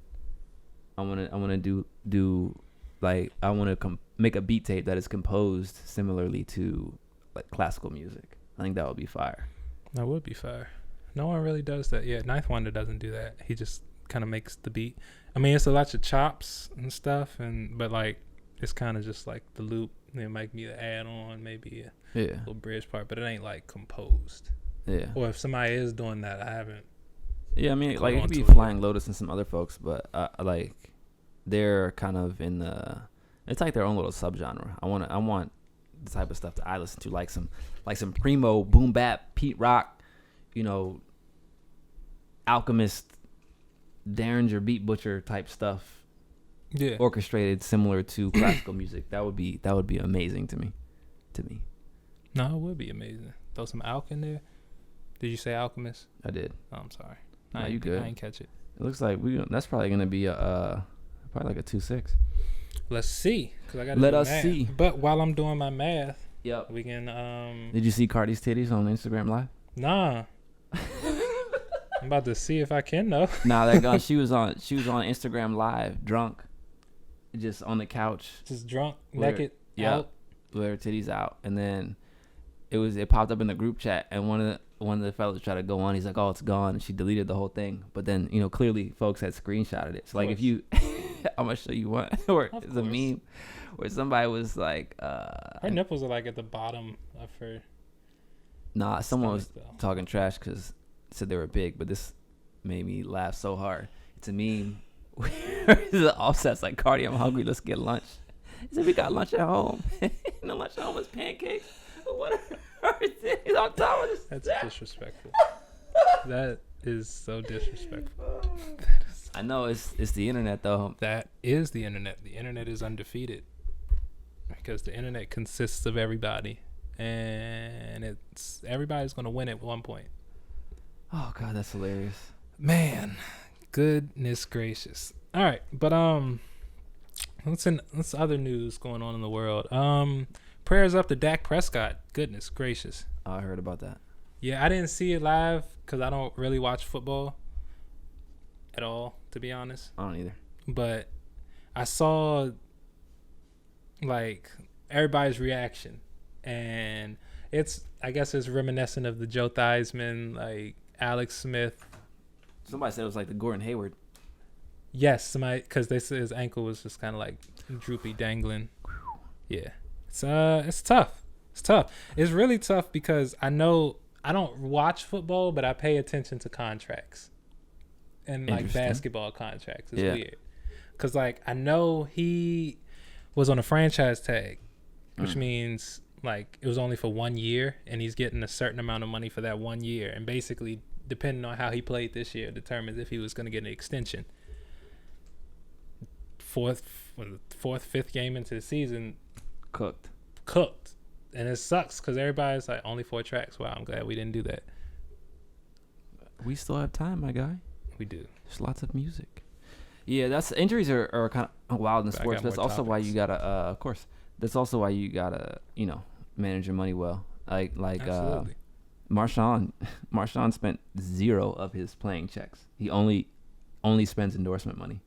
I want to do like I want to make a beat tape that is composed similarly to like classical music. I think that would be fire. That would be fire. No one really does that. Yeah, Ninth Wonder doesn't do that. He just kind of makes the beat. I mean, it's a lot of chops and stuff, but like it's kind of just like the loop. It might be the add on, maybe a little bridge part, but it ain't like composed. Yeah. Or if somebody is doing that, I haven't. Yeah, I mean, like it could be Flying Lotus and some other folks, but like they're kind of in it's like their own little subgenre. I want the type of stuff that I listen to, like some primo boom bap, Pete Rock, Alchemist, Derringer Beat Butcher type stuff. Yeah. Orchestrated similar to classical music. That would be amazing to me. No, it would be amazing. Throw some Alch in there. Did you say Alchemist? I did. Oh, I'm sorry. No, you good. I ain't catch it. It looks like that's probably gonna be probably like a 2-6. Let's see, cause I got. Let us see. But while I'm doing my math, we can. Did you see Cardi's titties on Instagram Live? Nah. I'm about to see if I can though. Nah, that girl. She was on Instagram Live, drunk, just on the couch, just drunk, naked, out, with her titties out, and then it popped up in the group chat, and one of the fellas tried to go on. He's like, "Oh, it's gone," and she deleted the whole thing. But then clearly folks had screenshotted it. So like if you, I'm gonna show you one, or it's a meme where somebody was like, her nipples are like at the bottom of her. Nah, someone was talking trash because said they were big, but this made me laugh so hard. It's a meme where the Offset's like, "Cardi, I'm hungry. Let's get lunch." He said, "We got lunch at home." And the lunch at home was pancakes. What are things on top of this? That's disrespectful. That is so disrespectful. I know it's the internet though. That is the internet. The internet is undefeated because the internet consists of everybody, and everybody's gonna win at one point. Oh God, that's hilarious. Man, goodness gracious. All right, but what's other news going on in the world? Prayers up to Dak Prescott. Goodness gracious. I heard about that. Yeah, I didn't see it live because I don't really watch football at all, to be honest. I don't either. But I saw like everybody's reaction, and I guess it's reminiscent of the Joe Theismann, like Alex Smith. Somebody said it was like the Gordon Hayward. Yes, somebody, because they said his ankle was just kind of like droopy, dangling. Yeah, it's tough. It's tough. It's really tough because I know I don't watch football, but I pay attention to contracts and like basketball contracts. It's weird because like I know he was on a franchise tag, which means like it was only for 1 year, and he's getting a certain amount of money for that 1 year, and basically depending on how he played this year determines if he was going to get an extension. Fourth, fifth game into the season, Cooked. And it sucks because everybody's like, only 4 tracks. Wow, I'm glad we didn't do that. We still have time, my guy. We do. There's lots of music. Yeah, that's injuries are kind of wild in But I sports. got That's more also why topics. you gotta, of course. That's also why you gotta, manage your money well. Like Absolutely. Marshawn spent 0 of his playing checks. He only spends endorsement money.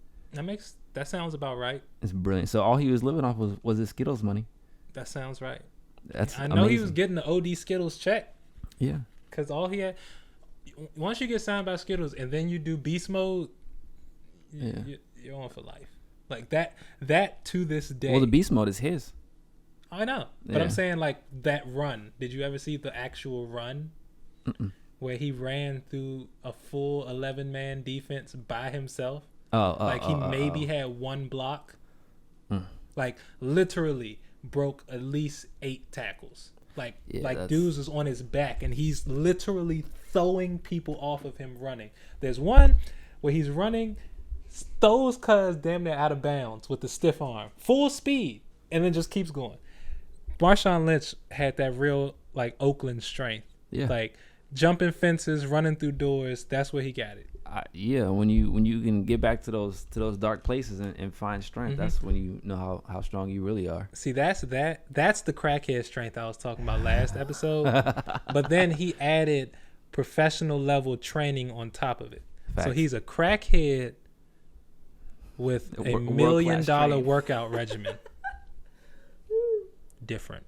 That sounds about right. It's brilliant. So all he was living off was his Skittles money. That sounds right. That's I know amazing. he was getting the OD Skittles check Yeah. because all he had. Once you get signed by Skittles and then you do beast mode, you're on for life. Like that to this day. Well, the beast mode is his. I know, but I'm saying like that run. Did you ever see the actual run where he ran through a full 11-man defense by himself? He maybe had 1 block. Like literally broke at least 8 tackles. Dudes was on his back and he's literally throwing people off of him running. There's one where he's running, throws cuz damn near out of bounds with the stiff arm, full speed, and then just keeps going. Marshawn Lynch had that real like Oakland strength. Yeah. Like jumping fences, running through doors, that's where he got it. When you can get back to those dark places and find strength, that's when you know how strong you really are. See, that's the crackhead strength I was talking about last episode. But then he added professional level training on top of it. Facts. So he's a crackhead with a $1 million workout regimen. Different.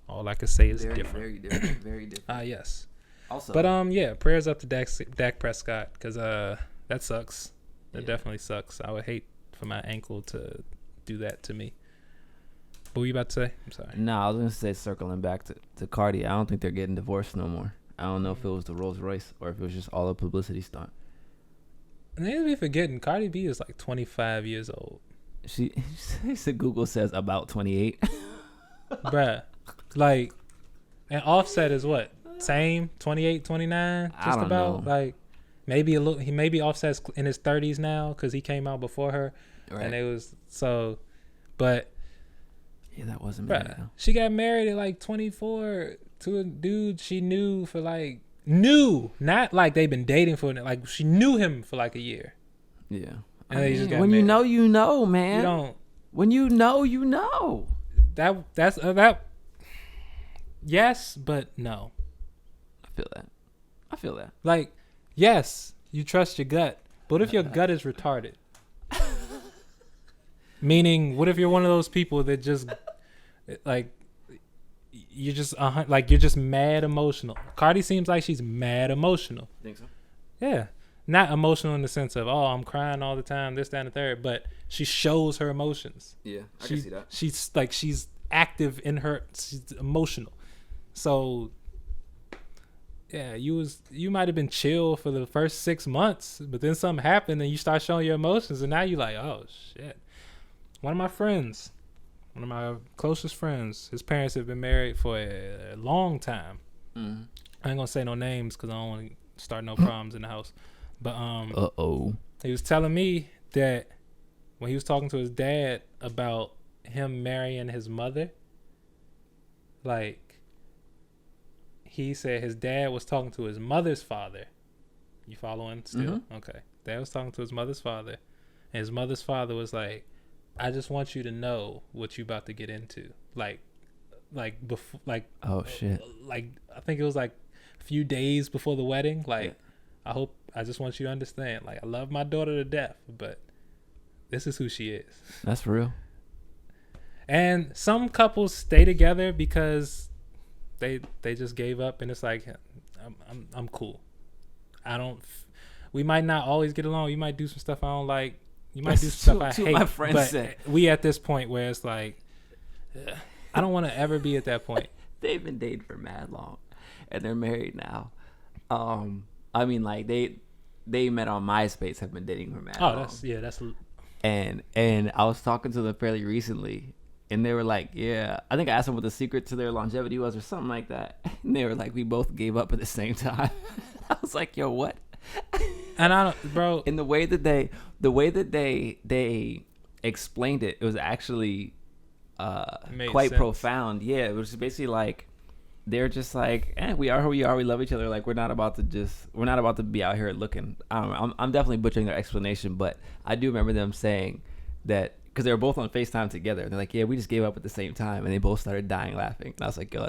All I can say is different. Very different. Very different. Yes. Also, But prayers up to Dak Prescott because that sucks. That definitely sucks. I would hate for my ankle to do that to me. What were you about to say? I'm sorry. No, I was gonna say circling back to Cardi. I don't think they're getting divorced no more. I don't know if it was the Rolls Royce or if it was just all a publicity stunt. And they be forgetting Cardi B is like 25 years old. She said Google says about 28. Bruh. Like, and Offset is what? Same 28, 29, just I don't about. know. Like maybe Offset's in his 30s now because he came out before her, Right. and it was so. But Yeah, that wasn't bruh, bad. she got married at like 24 to a dude she knew for like not like they've been dating for like she knew him for like a year. Yeah. And they just got when married. you know, man. You don't. When you know. That's that. Yes, but no. I feel that. Like, yes, you trust your gut, but what if your gut is retarded? Meaning, what if you're one of those people that just, like, you're just mad emotional? Cardi seems like she's mad emotional. Think so? Yeah. Not emotional in the sense of, oh, I'm crying all the time, this, that, and the third, but she shows her emotions. Yeah, I can see that. She's active in she's emotional. So yeah, you might have been chill for the first 6 months, but then something happened and you start showing your emotions, and now you're like, oh shit. One of my closest friends, his parents have been married for a long time. Mm-hmm. I ain't gonna say no names because I don't want to start no problems in the house. But he was telling me that when he was talking to his dad about him marrying his mother, like, he said his dad was talking to his mother's father You following still? Okay. Dad was talking to his mother's father, and his mother's father was like, "I just want you to know what you about to get into." Like before, like, oh shit. Like I think it was like a few days before the wedding. Like, I just want you to understand. Like, I love my daughter to death, but this is who she is. That's real. And some couples stay together because they just gave up, and it's like, I'm cool. We might not always get along. You might do some stuff I don't like. You might do some stuff I hate. My friends but said. We at this point where it's like, I don't want to ever be at that point. They've been dating for mad long, and they're married now. I mean, like they met on MySpace, have been dating for mad long. That's. And I was talking to them fairly recently, and they were like, yeah, I think I asked them what the secret to their longevity was or something like that. And they were like, we both gave up at the same time. I was like, yo, what? And I don't, bro. And the way that they explained it, it was actually quite sense. Profound. Yeah, it was basically like they're just like, we are who we are. We love each other. Like we're not about to be out here looking. I don't know. I'm definitely butchering their explanation, but I do remember them saying that because they were both on FaceTime together. They're like, yeah, we just gave up at the same time, and they both started dying laughing. And I was like, yo,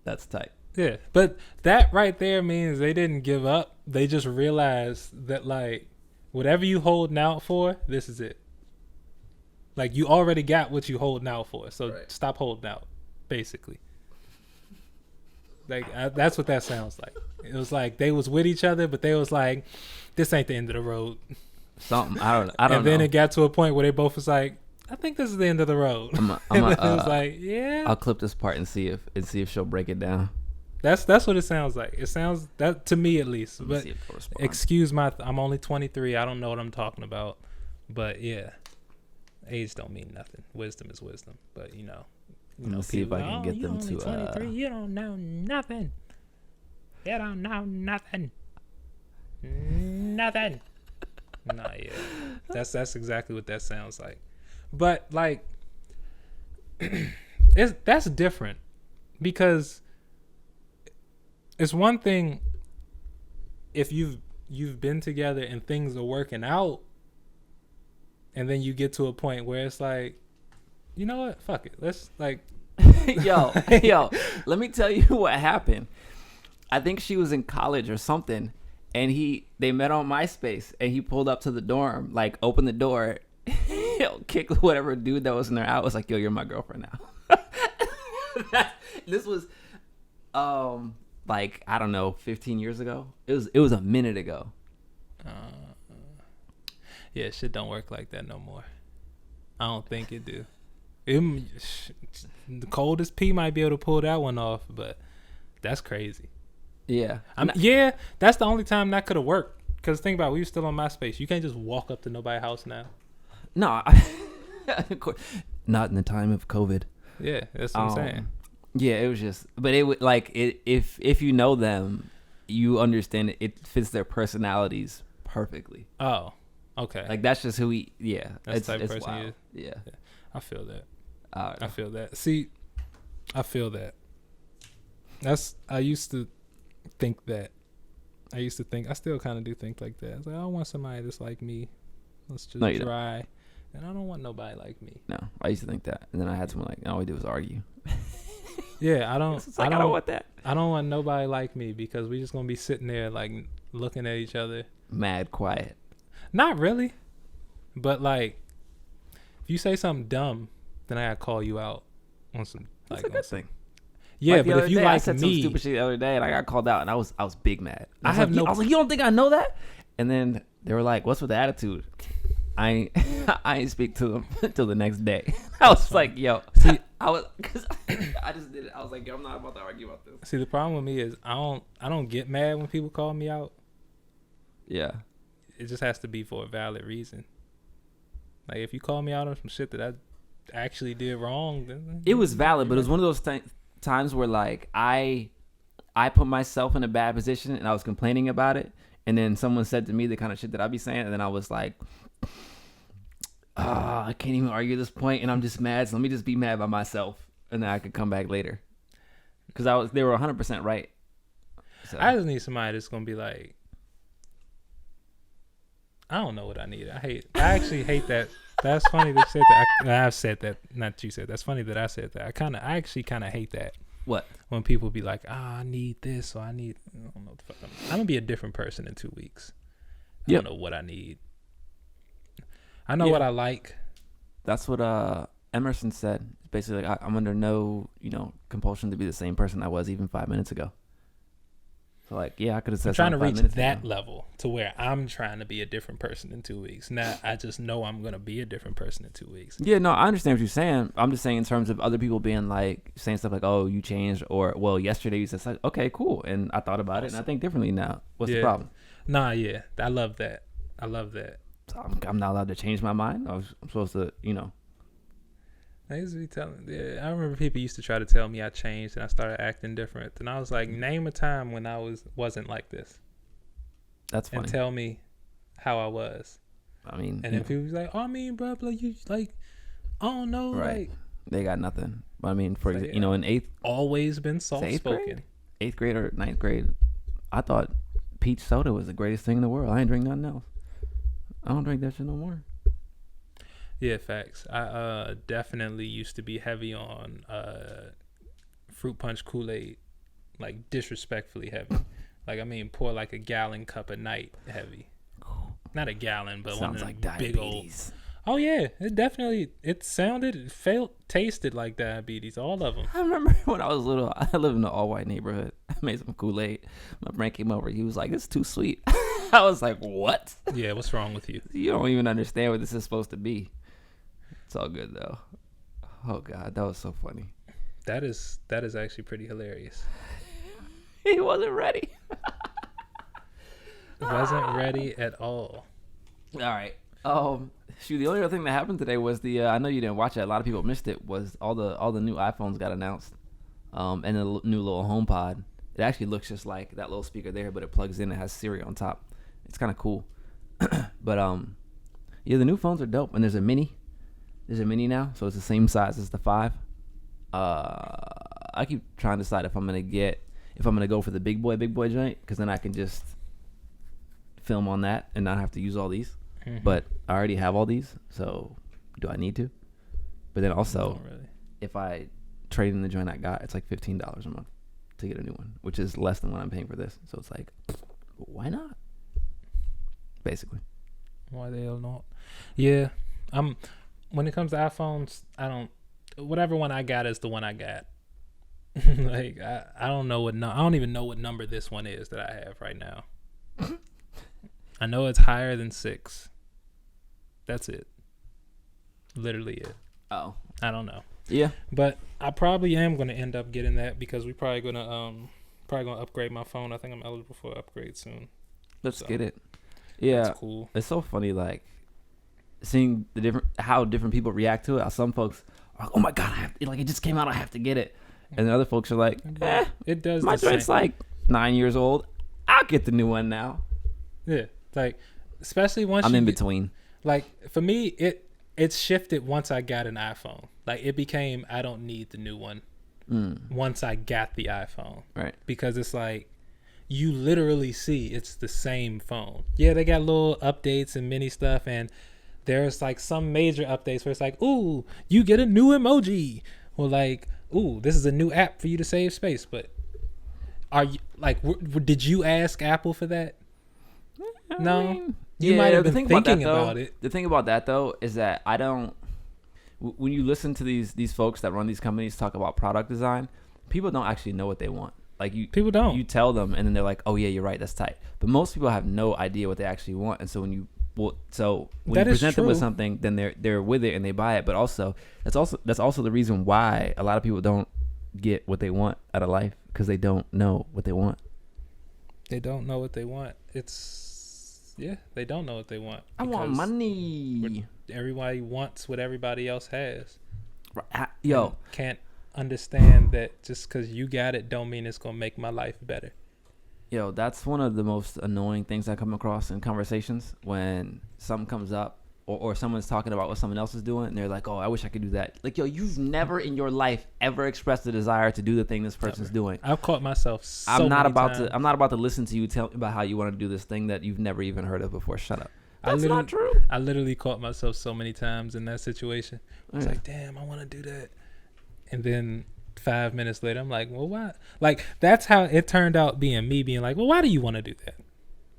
that's tight. Yeah, but that right there means they didn't give up. They just realized that, like, whatever you holding out for, this is it. Like, you already got what you holding out for, so stop holding out, basically. Like, that's what that sounds like. It was like they was with each other, but they was like, this ain't the end of the road. Something, I don't know. And then it got to a point where they both was like, I think this is the end of the road. It was like, yeah. I'll clip this part and see if she'll break it down. That's what it sounds like. It sounds that to me at least. But excuse I'm only 23. I don't know what I'm talking about. But yeah, age don't mean nothing. Wisdom is wisdom. But you know, see if I can get them to. 23. You don't know nothing. You don't know nothing. Nothing. Nah, yeah. That's exactly what that sounds like. But like, that's different because. It's one thing if you've been together and things are working out, and then you get to a point where it's like, you know what? Fuck it. Let's like, yo, let me tell you what happened. I think she was in college or something, and they met on MySpace, and he pulled up to the dorm, like opened the door, kicked whatever dude that was in there out. Was like, yo, you're my girlfriend now. This was, like, I don't know, 15 years ago. It was a minute ago. Yeah, shit don't work like that no more. I don't think it do. The coldest P might be able to pull that one off, but that's crazy. Yeah. Yeah, that's the only time that could have worked. Because think about it, we were still on MySpace. You can't just walk up to nobody's house now. No. Not in the time of COVID. Yeah, that's what I'm saying. Yeah, it was just, but it would like it if you know them, you understand it fits their personalities perfectly. Oh, okay. Like that's just who he. Yeah, that's the type of person wild. he is. Yeah, I feel that. I feel that. See, I feel that. I used to think that. I still kind of do think like that. I was like, I don't want somebody that's like me. Let's just try. And I don't want nobody like me. No, I used to think that, and then I had someone like, all we do is argue. Yeah, I don't want that. I don't want nobody like me because we just gonna be sitting there like looking at each other. Mad quiet. Not really, but like, if you say something dumb, then I gotta call you out on some. That's a good thing. Yeah, like but if you day, like I said me, some stupid shit the other day, and I got called out, and I was big mad. I was like, you don't think I know that? And then they were like, "What's with the attitude?" I ain't speak to them until the next day. I was like, yo, see, I just did it. I was like, yo, I'm not about to argue about this. See, the problem with me is I don't get mad when people call me out. Yeah. It just has to be for a valid reason. Like if you call me out on some shit that I actually did wrong, then it was valid, but it was one of those times where like I put myself in a bad position and I was complaining about it, and then someone said to me the kind of shit that I'd be saying, and then I was like, I can't even argue this point, and I'm just mad. So let me just be mad by myself, and then I could come back later. Because they were 100% right. So. I just need somebody that's gonna be like, I don't know what I need. I actually hate that. That's funny that you said that. I've said that. Not you said. That's funny that I said that. I actually kind of hate that. What? When people be like, I need this, or I don't know what the fuck. I'm gonna be a different person in 2 weeks. I don't know what I need. I know what I like. That's what Emerson said. Basically, I'm under no compulsion to be the same person I was even 5 minutes ago. So like, yeah, I could have said. I'm trying to reach that ago. level to where I'm trying to be a different person in 2 weeks. Now I just know I'm gonna be a different person in 2 weeks. Yeah, no, I understand what you're saying. I'm just saying in terms of other people being like saying stuff like, "Oh, you changed," or "Well, yesterday you said," like, "Okay, cool," and I thought about it and I think differently now. What's the problem? Nah, yeah, I love that. So I'm not allowed to change my mind. I'm supposed to, I used to be telling. Yeah, I remember people used to try to tell me I changed and I started acting different. And I was like, name a time when I wasn't like this. That's funny. And tell me how I was. I mean, and then people was like, "Oh, I mean, bro, like you like, I don't know, right? Like, they got nothing. But I mean, for like, in eighth, always been soft spoken. 8th grade or 9th grade, I thought peach soda was the greatest thing in the world. I ain't drink nothing else. I don't drink that shit no more. Yeah, facts. I definitely used to be heavy on fruit punch Kool-Aid, like disrespectfully heavy. Like, I mean, pour like a gallon cup a night heavy. Not a gallon, but sounds one of like them big old. diabetes. Oh yeah, tasted like diabetes. All of them. I remember when I was little, I lived in an all-white neighborhood. I made some Kool-Aid. My friend came over. He was like, "It's too sweet." I was like, "What?" Yeah, what's wrong with you? You don't even understand what this is supposed to be. It's all good though. Oh God, that was so funny. That is actually pretty hilarious. He wasn't ready. Wasn't ready at all. All right. Shoot. The only other thing that happened today was I know you didn't watch it. A lot of people missed it. Was all the new iPhones got announced, and the new little HomePod. It actually looks just like that little speaker there, but it plugs in. It has Siri on top. It's kind of cool. But yeah, the new phones are dope. And there's a mini. There's a mini now, so it's the same size as the 5. I keep trying to decide if I'm gonna go for the big boy joint, because then I can just film on that and not have to use all these. Mm-hmm. But I already have all these, so do I need to? But then also, if I trade in the joint I got, it's like $15 a month to get a new one, which is less than what I'm paying for this. So it's like, why not? Basically. Why the hell not? Yeah, when it comes to iPhones, whatever one I got is the one I got. Like I don't know I don't even know what number this one is that I have right now. I know it's higher than 6. That's it. Literally it. Oh, I don't know. Yeah, but I probably am going to end up getting that, because we probably gonna upgrade my phone. I think I'm eligible for an upgrade soon. Let's get it. Yeah, that's cool. It's so funny, like seeing how different people react to it. How some folks are like, "Oh my God, it just came out. I have to get it," and the other folks are like, "It does." My joint's like 9 years old. I'll get the new one now. Yeah, like especially once I'm in between. Like for me, it shifted once I got an iPhone. Like it became, I don't need the new one once I got the iPhone. Right. Because it's like, you literally see it's the same phone. Yeah, they got little updates and mini stuff, and there's like some major updates where it's like, ooh, you get a new emoji. Or like, ooh, this is a new app for you to save space. But are you like, did you ask Apple for that? No. You might have been thinking about it. The thing about that though is that I don't. When you listen to these folks that run these companies talk about product design, people don't actually know what they want. Like people don't. You tell them, and then they're like, "Oh yeah, you're right, that's tight." But most people have no idea what they actually want, and so when you present them with something, then they're with it and they buy it. But also that's also the reason why a lot of people don't get what they want out of life, because they don't know what they want. They don't know what they want. They don't know what they want. I want money. Everybody wants what everybody else has. Yo, and can't understand that just because you got it don't mean it's gonna make my life better. Yo, that's one of the most annoying things I come across in conversations, when something comes up or someone's talking about what someone else is doing, and they're like, "Oh, I wish I could do that." Like, yo, you've never in your life ever expressed the desire to do the thing this person's doing. I've caught myself. I'm not about to listen to you tell me about how you want to do this thing that you've never even heard of before. Shut up. That's not true. I literally caught myself so many times in that situation. It's Yeah. like, damn, I want to do that. And then 5 minutes later, I'm like, well, why? Like, that's how it turned out being me being like, well, why do you want to do that?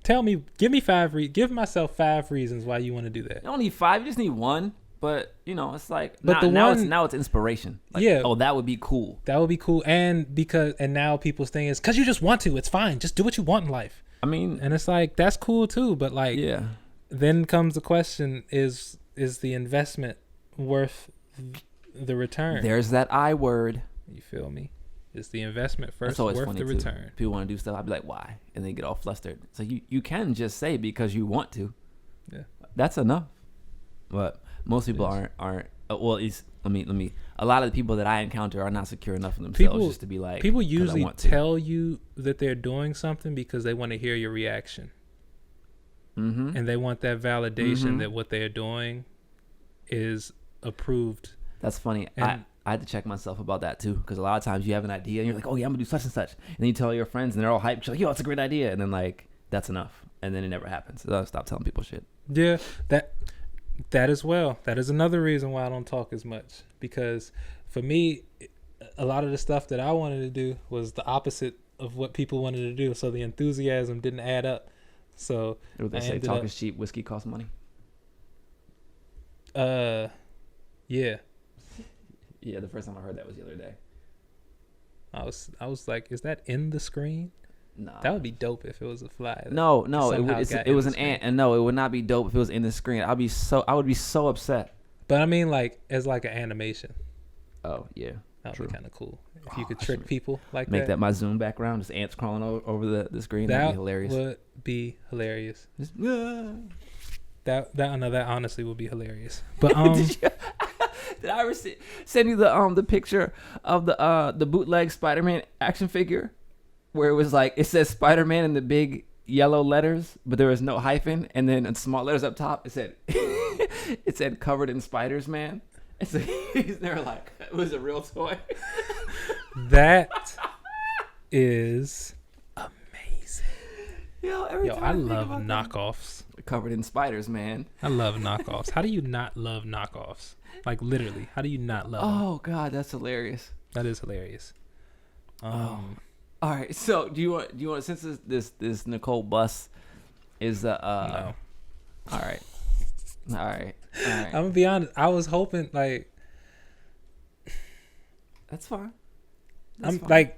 Tell me, give myself 5 reasons why you want to do that. You don't need 5, you just need 1. But you know, it's like But now it's inspiration. Like, Yeah. Oh, that would be cool. That would be cool. And now people's thing is, because you just want to. It's fine. Just do what you want in life. I mean, And it's like, that's cool too. But like, yeah. then comes the question, is the investment worth the return? There's that I word. You feel me? Is the investment That's first always worth funny the too. return? People want to do stuff. I'd be like, why? And they get all flustered. So you can just say because you want to. Yeah. That's enough. But most people aren't. Well, at least let me. A lot of the people that I encounter are not secure enough in themselves just to be like. People 'cause I usually want to. tell you that they're doing something because they want to hear your reaction, Mm-hmm. and they want that validation Mhm. that what they're doing is approved. That's funny. And- I had to check myself about that too, because a lot of times you have an idea and you're like, oh yeah, I'm gonna do such and such, and then you tell your friends and they're all hyped. You're like, yo, it's a great idea, and then like that's enough, and then it never happens. So I stop telling people shit. Yeah, that as well. That is another reason why I don't talk as much, because for me, a lot of the stuff that I wanted to do was the opposite of what people wanted to do. So the enthusiasm didn't add up. So What they I say, ended talk up- is cheap, whiskey costs money. Yeah. Yeah, the first time I heard that was the other day. I was like, is that in the screen? No, That would be dope if it was a fly. no, somehow it got was in an the ant, and no, it would not be dope if it was in the screen. I would be so upset. But I mean, like, as like an animation, Oh yeah, that True. would be kind of cool if you Oh, could I trick should people like make that that. my Zoom background, just ants crawling over the screen. That'd be hilarious. Would be hilarious. Just, That honestly would be hilarious. But Did I ever send you the picture of the bootleg Spider-Man action figure, where it was like it says Spider-Man in the big yellow letters, but there was no hyphen, and then in small letters up top it said it said covered in spiders, man. And so they were like, it was a real toy. that is amazing. Yo, every Yo, time I think love about that. knockoffs. Covered in spiders, man. I love knockoffs. How do you not love knockoffs? Like, literally, how do you not love them? Oh god, that's hilarious. That is hilarious. All right, so do you want since this Nicole Bus is No. all right. I'm gonna be honest. I was hoping, like, That's fine. I'm fine. like,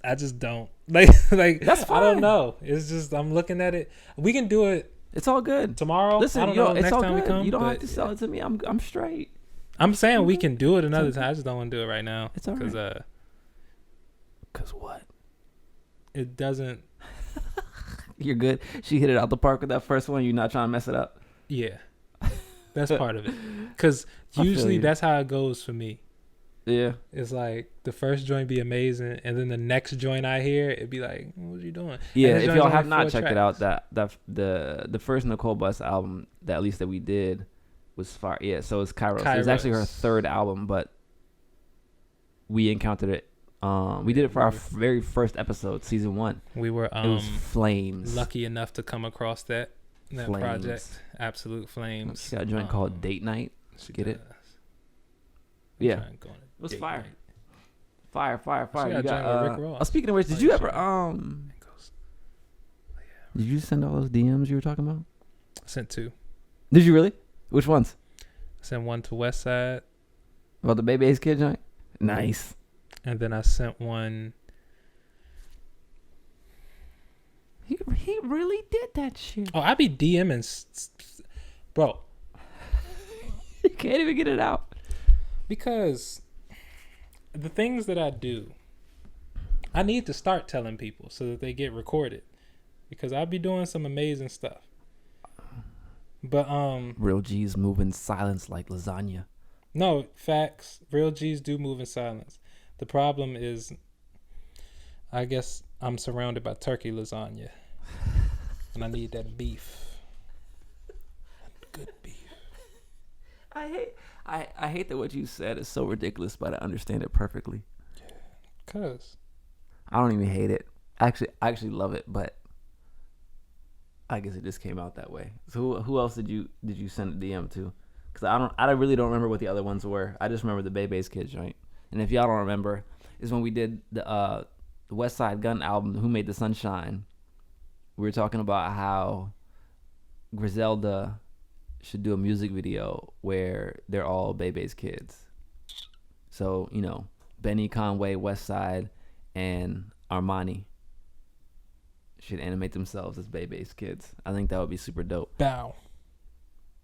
I just don't like That's I don't fine. know. It's just I'm looking at it. We can do it It's all good. tomorrow. Listen, I don't yo, know it's next all time good. we come. You don't have but to sell it to me. I'm straight. I'm saying we can do it another okay. time. I just don't want to do it right now. It's all because right. Cause what? it doesn't. You're good. She hit it out the park with that first one. You're not trying to mess it up. Yeah, that's part of it. Because I feel usually you. that's how it goes for me. Yeah. It's like the first joint be amazing, and then the next joint I hear, it'd be like, "What you doing?" Yeah. And this If joint's y'all only have not 4 checked it out, tracks. the first Nicole Bus album that at least that we did was fire. Yeah. So it's Kairos. It was actually her Kairos. third album, but we encountered it. We did it for our very first episode, season 1. We were It was flames. lucky enough to come across that Flames. project. Absolute flames. She got a joint called Date Night. She Get it? does. Yeah. Trying to go on a It was date fire. night. Fire. got You a got, joint with Rick Ross. speaking of which, did Oh, you yeah, ever It goes- did you send all those DMs you were talking about? I sent 2. Did you really? Which ones? I sent one to West Side, About the Baby Ace Kid joint? Nice. and then I sent one. He really did that shit. Oh, I be DMing, bro, You can't even get it out. because the things that I do, I need to start telling people so that they get recorded, because I be doing some amazing stuff. But Real G's move in silence like lasagna. no, facts. Real G's do move in silence. The problem is, I guess I'm surrounded by turkey lasagna, and I need that beef. Good beef. I hate that what you said is so ridiculous, but I understand it perfectly. Cause I don't even hate it. I actually love it, but I guess it just came out that way. So who else did you send a DM to? Because I really don't remember what the other ones were. I just remember the Bebe's Kids joint. And if y'all don't remember, is when we did the West Side Gun album, Who Made the Sunshine. We were talking about how Griselda should do a music video where they're all Bebe's kids. So, you know, Benny, Conway, West Side, and Armani should animate themselves as Bebe's kids. I think that would be super dope. Bow.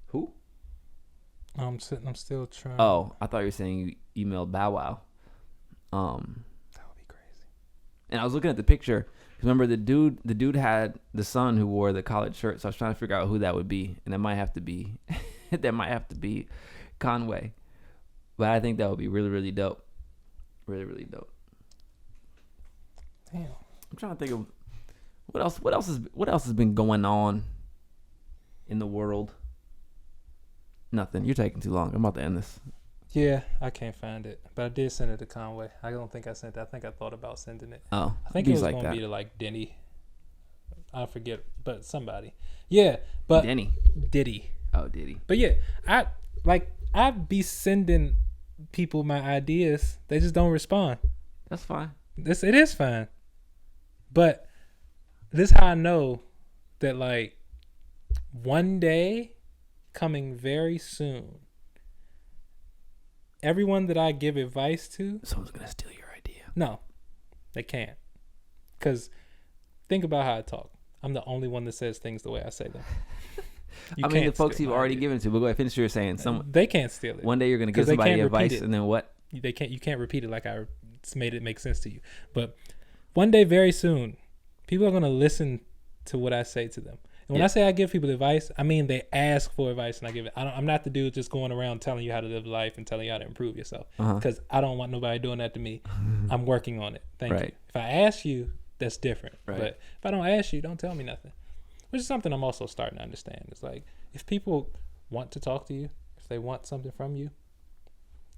Who? I'm still trying. Oh, I thought you were saying you emailed Bow Wow. That would be crazy. And I was looking at the picture. Remember the dude had the son who wore the collared shirt. So I was trying to figure out who that would be, and that might have to be Conway. But I think that would be really, really dope. Really, really dope. Damn. I'm trying to think of what else has been going on in the world. Nothing. You're taking too long. I'm about to end this. Yeah, I can't find it, but I did send it to Conway. I don't think I sent it. I think I thought about sending it. Oh, I think it was going to be to like Denny. I forget, but somebody. Yeah, but Diddy. Oh, Diddy. But yeah, I be sending people my ideas. They just don't respond. That's fine. It is fine. But this is how I know that like one day coming very soon, everyone that I give advice to, someone's gonna steal your idea. No, they can't. Because think about how I talk. I'm the only one that says things the way I say them. I mean, the folks you've already given it to, but go ahead, finish what you're saying. They can't steal it. One day you're gonna give somebody advice, and then what? You can't repeat it like I made it make sense to you. But one day, very soon, people are gonna listen to what I say to them. And when I say I give people advice, I mean they ask for advice and I give it. I'm not the dude just going around telling you how to live life and telling you how to improve yourself. Because I don't want nobody doing that to me. I'm working on it. Thank you. If I ask you, that's different. Right. But if I don't ask you, don't tell me nothing. Which is something I'm also starting to understand. It's like, if people want to talk to you, if they want something from you,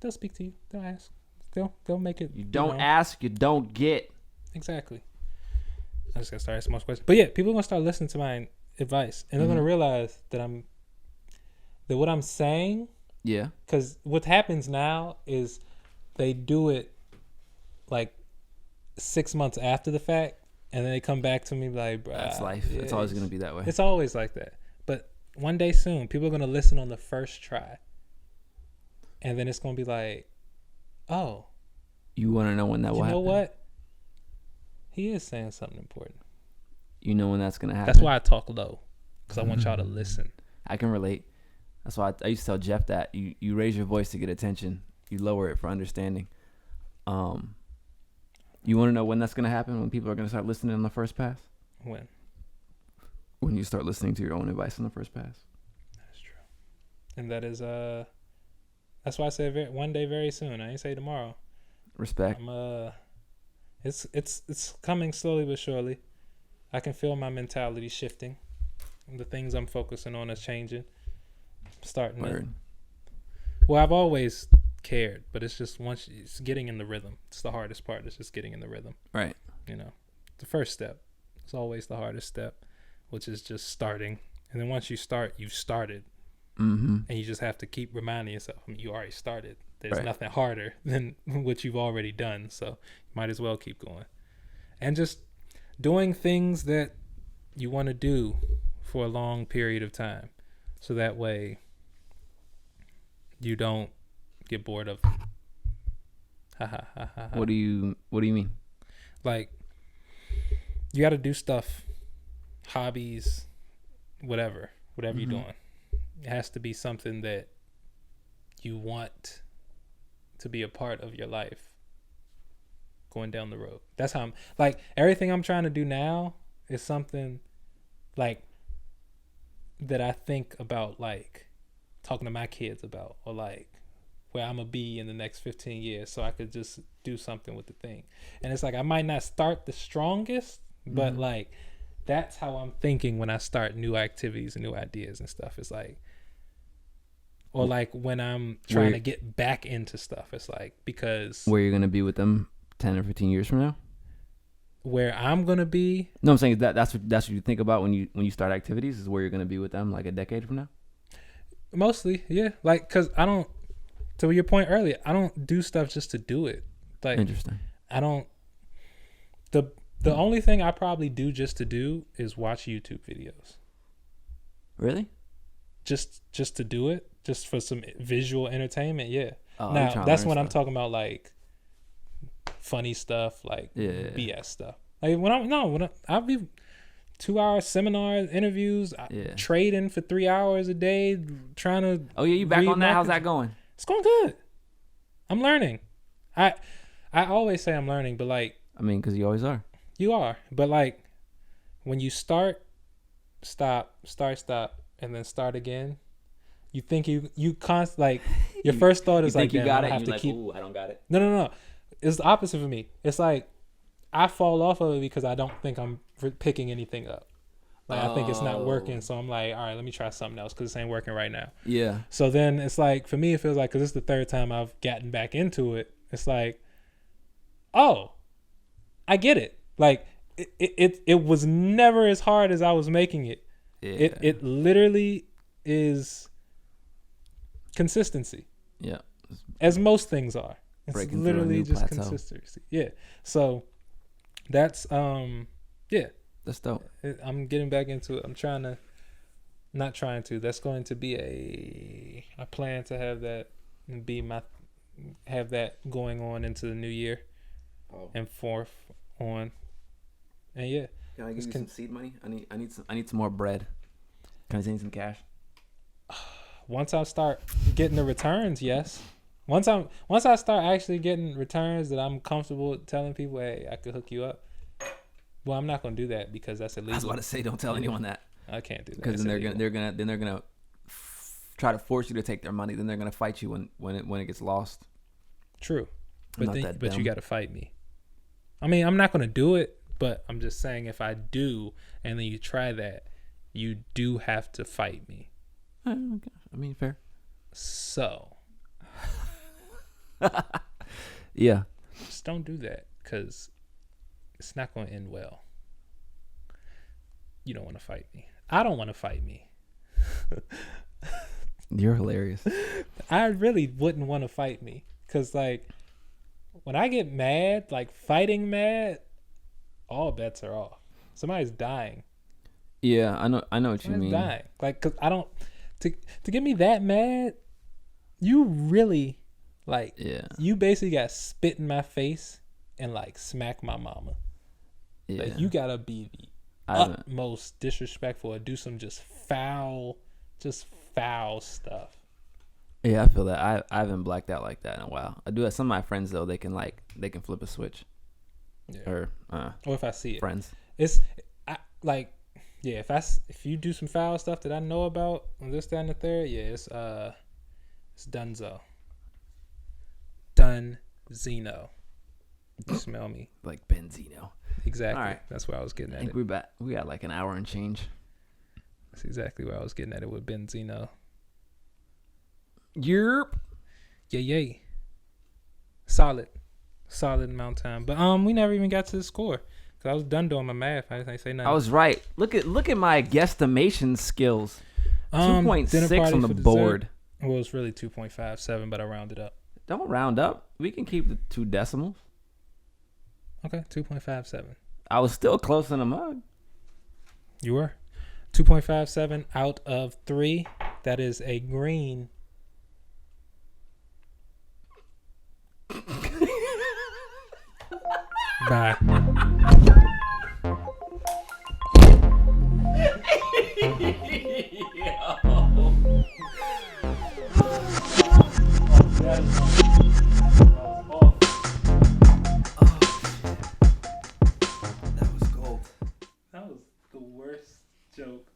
they'll speak to you. They'll ask. They'll make it. You don't ask, you don't get. Exactly. I just gotta start asking most questions. But yeah, people are gonna start listening to my advice, and they're gonna realize that what I'm saying. Yeah. Because what happens now is they do it like 6 months after the fact, and then they come back to me like, "Bro, that's life. Yeah, it's always gonna be that way. It's always like that." But one day soon, people are gonna listen on the first try, and then it's gonna be like, "Oh, you want to know when that will happen?" You know what? He is saying something important. You know when that's gonna happen. That's why I talk low, because I want y'all to listen. I can relate. That's why I used to tell Jeff that you raise your voice to get attention. You lower it for understanding. You want to know when that's gonna happen? When people are gonna start listening on the first pass? When you start listening to your own advice on the first pass. That's true. And that is that's why I said one day very soon. I ain't say tomorrow. Respect. It's coming slowly but surely. I can feel my mentality shifting. The things I'm focusing on is changing. Starting to, well, I've always cared, but it's just once it's getting in the rhythm. It's the hardest part. It's just getting in the rhythm. Right. You know, the first step is always the hardest step, which is just starting. And then once you start, you've started. And you just have to keep reminding yourself, I mean, you already started. There's nothing harder than what you've already done. So you might as well keep going. And just doing things that you want to do for a long period of time. So that way you don't get bored of them. What do you mean? Like, you got to do stuff, hobbies, whatever you're doing. It has to be something that you want to be a part of your life going down the road. That's how I'm like, everything I'm trying to do now is something like that I think about, like talking to my kids about, or like where I'm gonna be in the next 15 years, so I could just do something with the thing. And it's like, I might not start the strongest, but like that's how I'm thinking when I start new activities and new ideas and stuff. It's like, or like when I'm trying to get back into stuff, it's like, because where you're gonna be with them 10 or 15 years from now? where I'm gonna be. No, I'm saying that's what you think about when you start activities is where you're gonna be with them like a decade from now. Mostly, yeah. Like, cause I don't. To your point earlier, I don't do stuff just to do it. Like, Interesting. I don't. The only thing I probably do just to do is watch YouTube videos. Really? Just to do it, just for some visual entertainment. Yeah. Oh, now that's when I'm talking about like funny stuff, like BS stuff. Like I'll be 2-hour seminars, interviews, trading for 3 hours a day, trying to. Oh yeah, you back on that? How's that going? It's going good. I'm learning. I always say I'm learning, but like. I mean, because you always are. You are, but like when you start, stop, and then start again, you think you like your first thought is like, you got it. I have to like, keep. Ooh, I don't got it. No. It's the opposite for me. It's like I fall off of it because I don't think I'm picking anything up. Like I think it's not working, so I'm like, all right, let me try something else because this ain't working right now. Yeah. So then it's like for me, it feels like because it's the third time I've gotten back into it. It's like, oh, I get it. Like it was never as hard as I was making it. Yeah. It literally is consistency. Yeah. As most things are. It's Breaking literally just plateau. consistency. Yeah. So that's yeah. That's dope. I'm getting back into it. That's going to be I plan to have that going on into the new year. And forth on. And yeah. Can I give you some seed money? I need some more bread. Can I send you some cash? Once I start getting the returns, yes. Once I start actually getting returns that I'm comfortable telling people, hey, I could hook you up. Well, I'm not gonna do that because that's illegal. I was about to say, don't tell anyone that. I can't do that because then they're gonna try to force you to take their money. Then they're gonna fight you when it gets lost. True, but you got to fight me. I mean, I'm not gonna do it. But I'm just saying, if I do, and then you try that, you do have to fight me. I mean, fair. So. Yeah. Just don't do that, because it's not going to end well. You don't want to fight me. I don't want to fight me. You're hilarious. I really wouldn't want to fight me, because, like, when I get mad, like, fighting mad, all bets are off. Somebody's dying. Yeah, I know what you mean. Dying. Like, cause I don't to get me that mad. You really you basically got spit in my face and like smack my mama. Yeah. Like you gotta be the utmost disrespectful or do some just foul stuff. Yeah, I feel that. I haven't blacked out like that in a while. I do have some of my friends though. They can flip a switch. Yeah. Or if I see it, friends. If you do some foul stuff that I know about on this, that, and the third, it's Dunzo. Dunzino. You smell me? Like Benzino. Exactly. All right. That's where I was getting at. I think we got like an hour and change. That's exactly where I was getting at it with Benzino. Yerp. Yay. Solid amount of time. But we never even got to the score. Cause I was done doing my math. I didn't say nothing. I was right. Look at my guesstimation skills. 2.6 on the board. Well, it's really 2.57, but I rounded up. Don't round up. We can keep the 2 decimals. Okay, 2.57. I was still close in the mug. You were? 2.57 out of 3. That is a green. Bye. That was the worst joke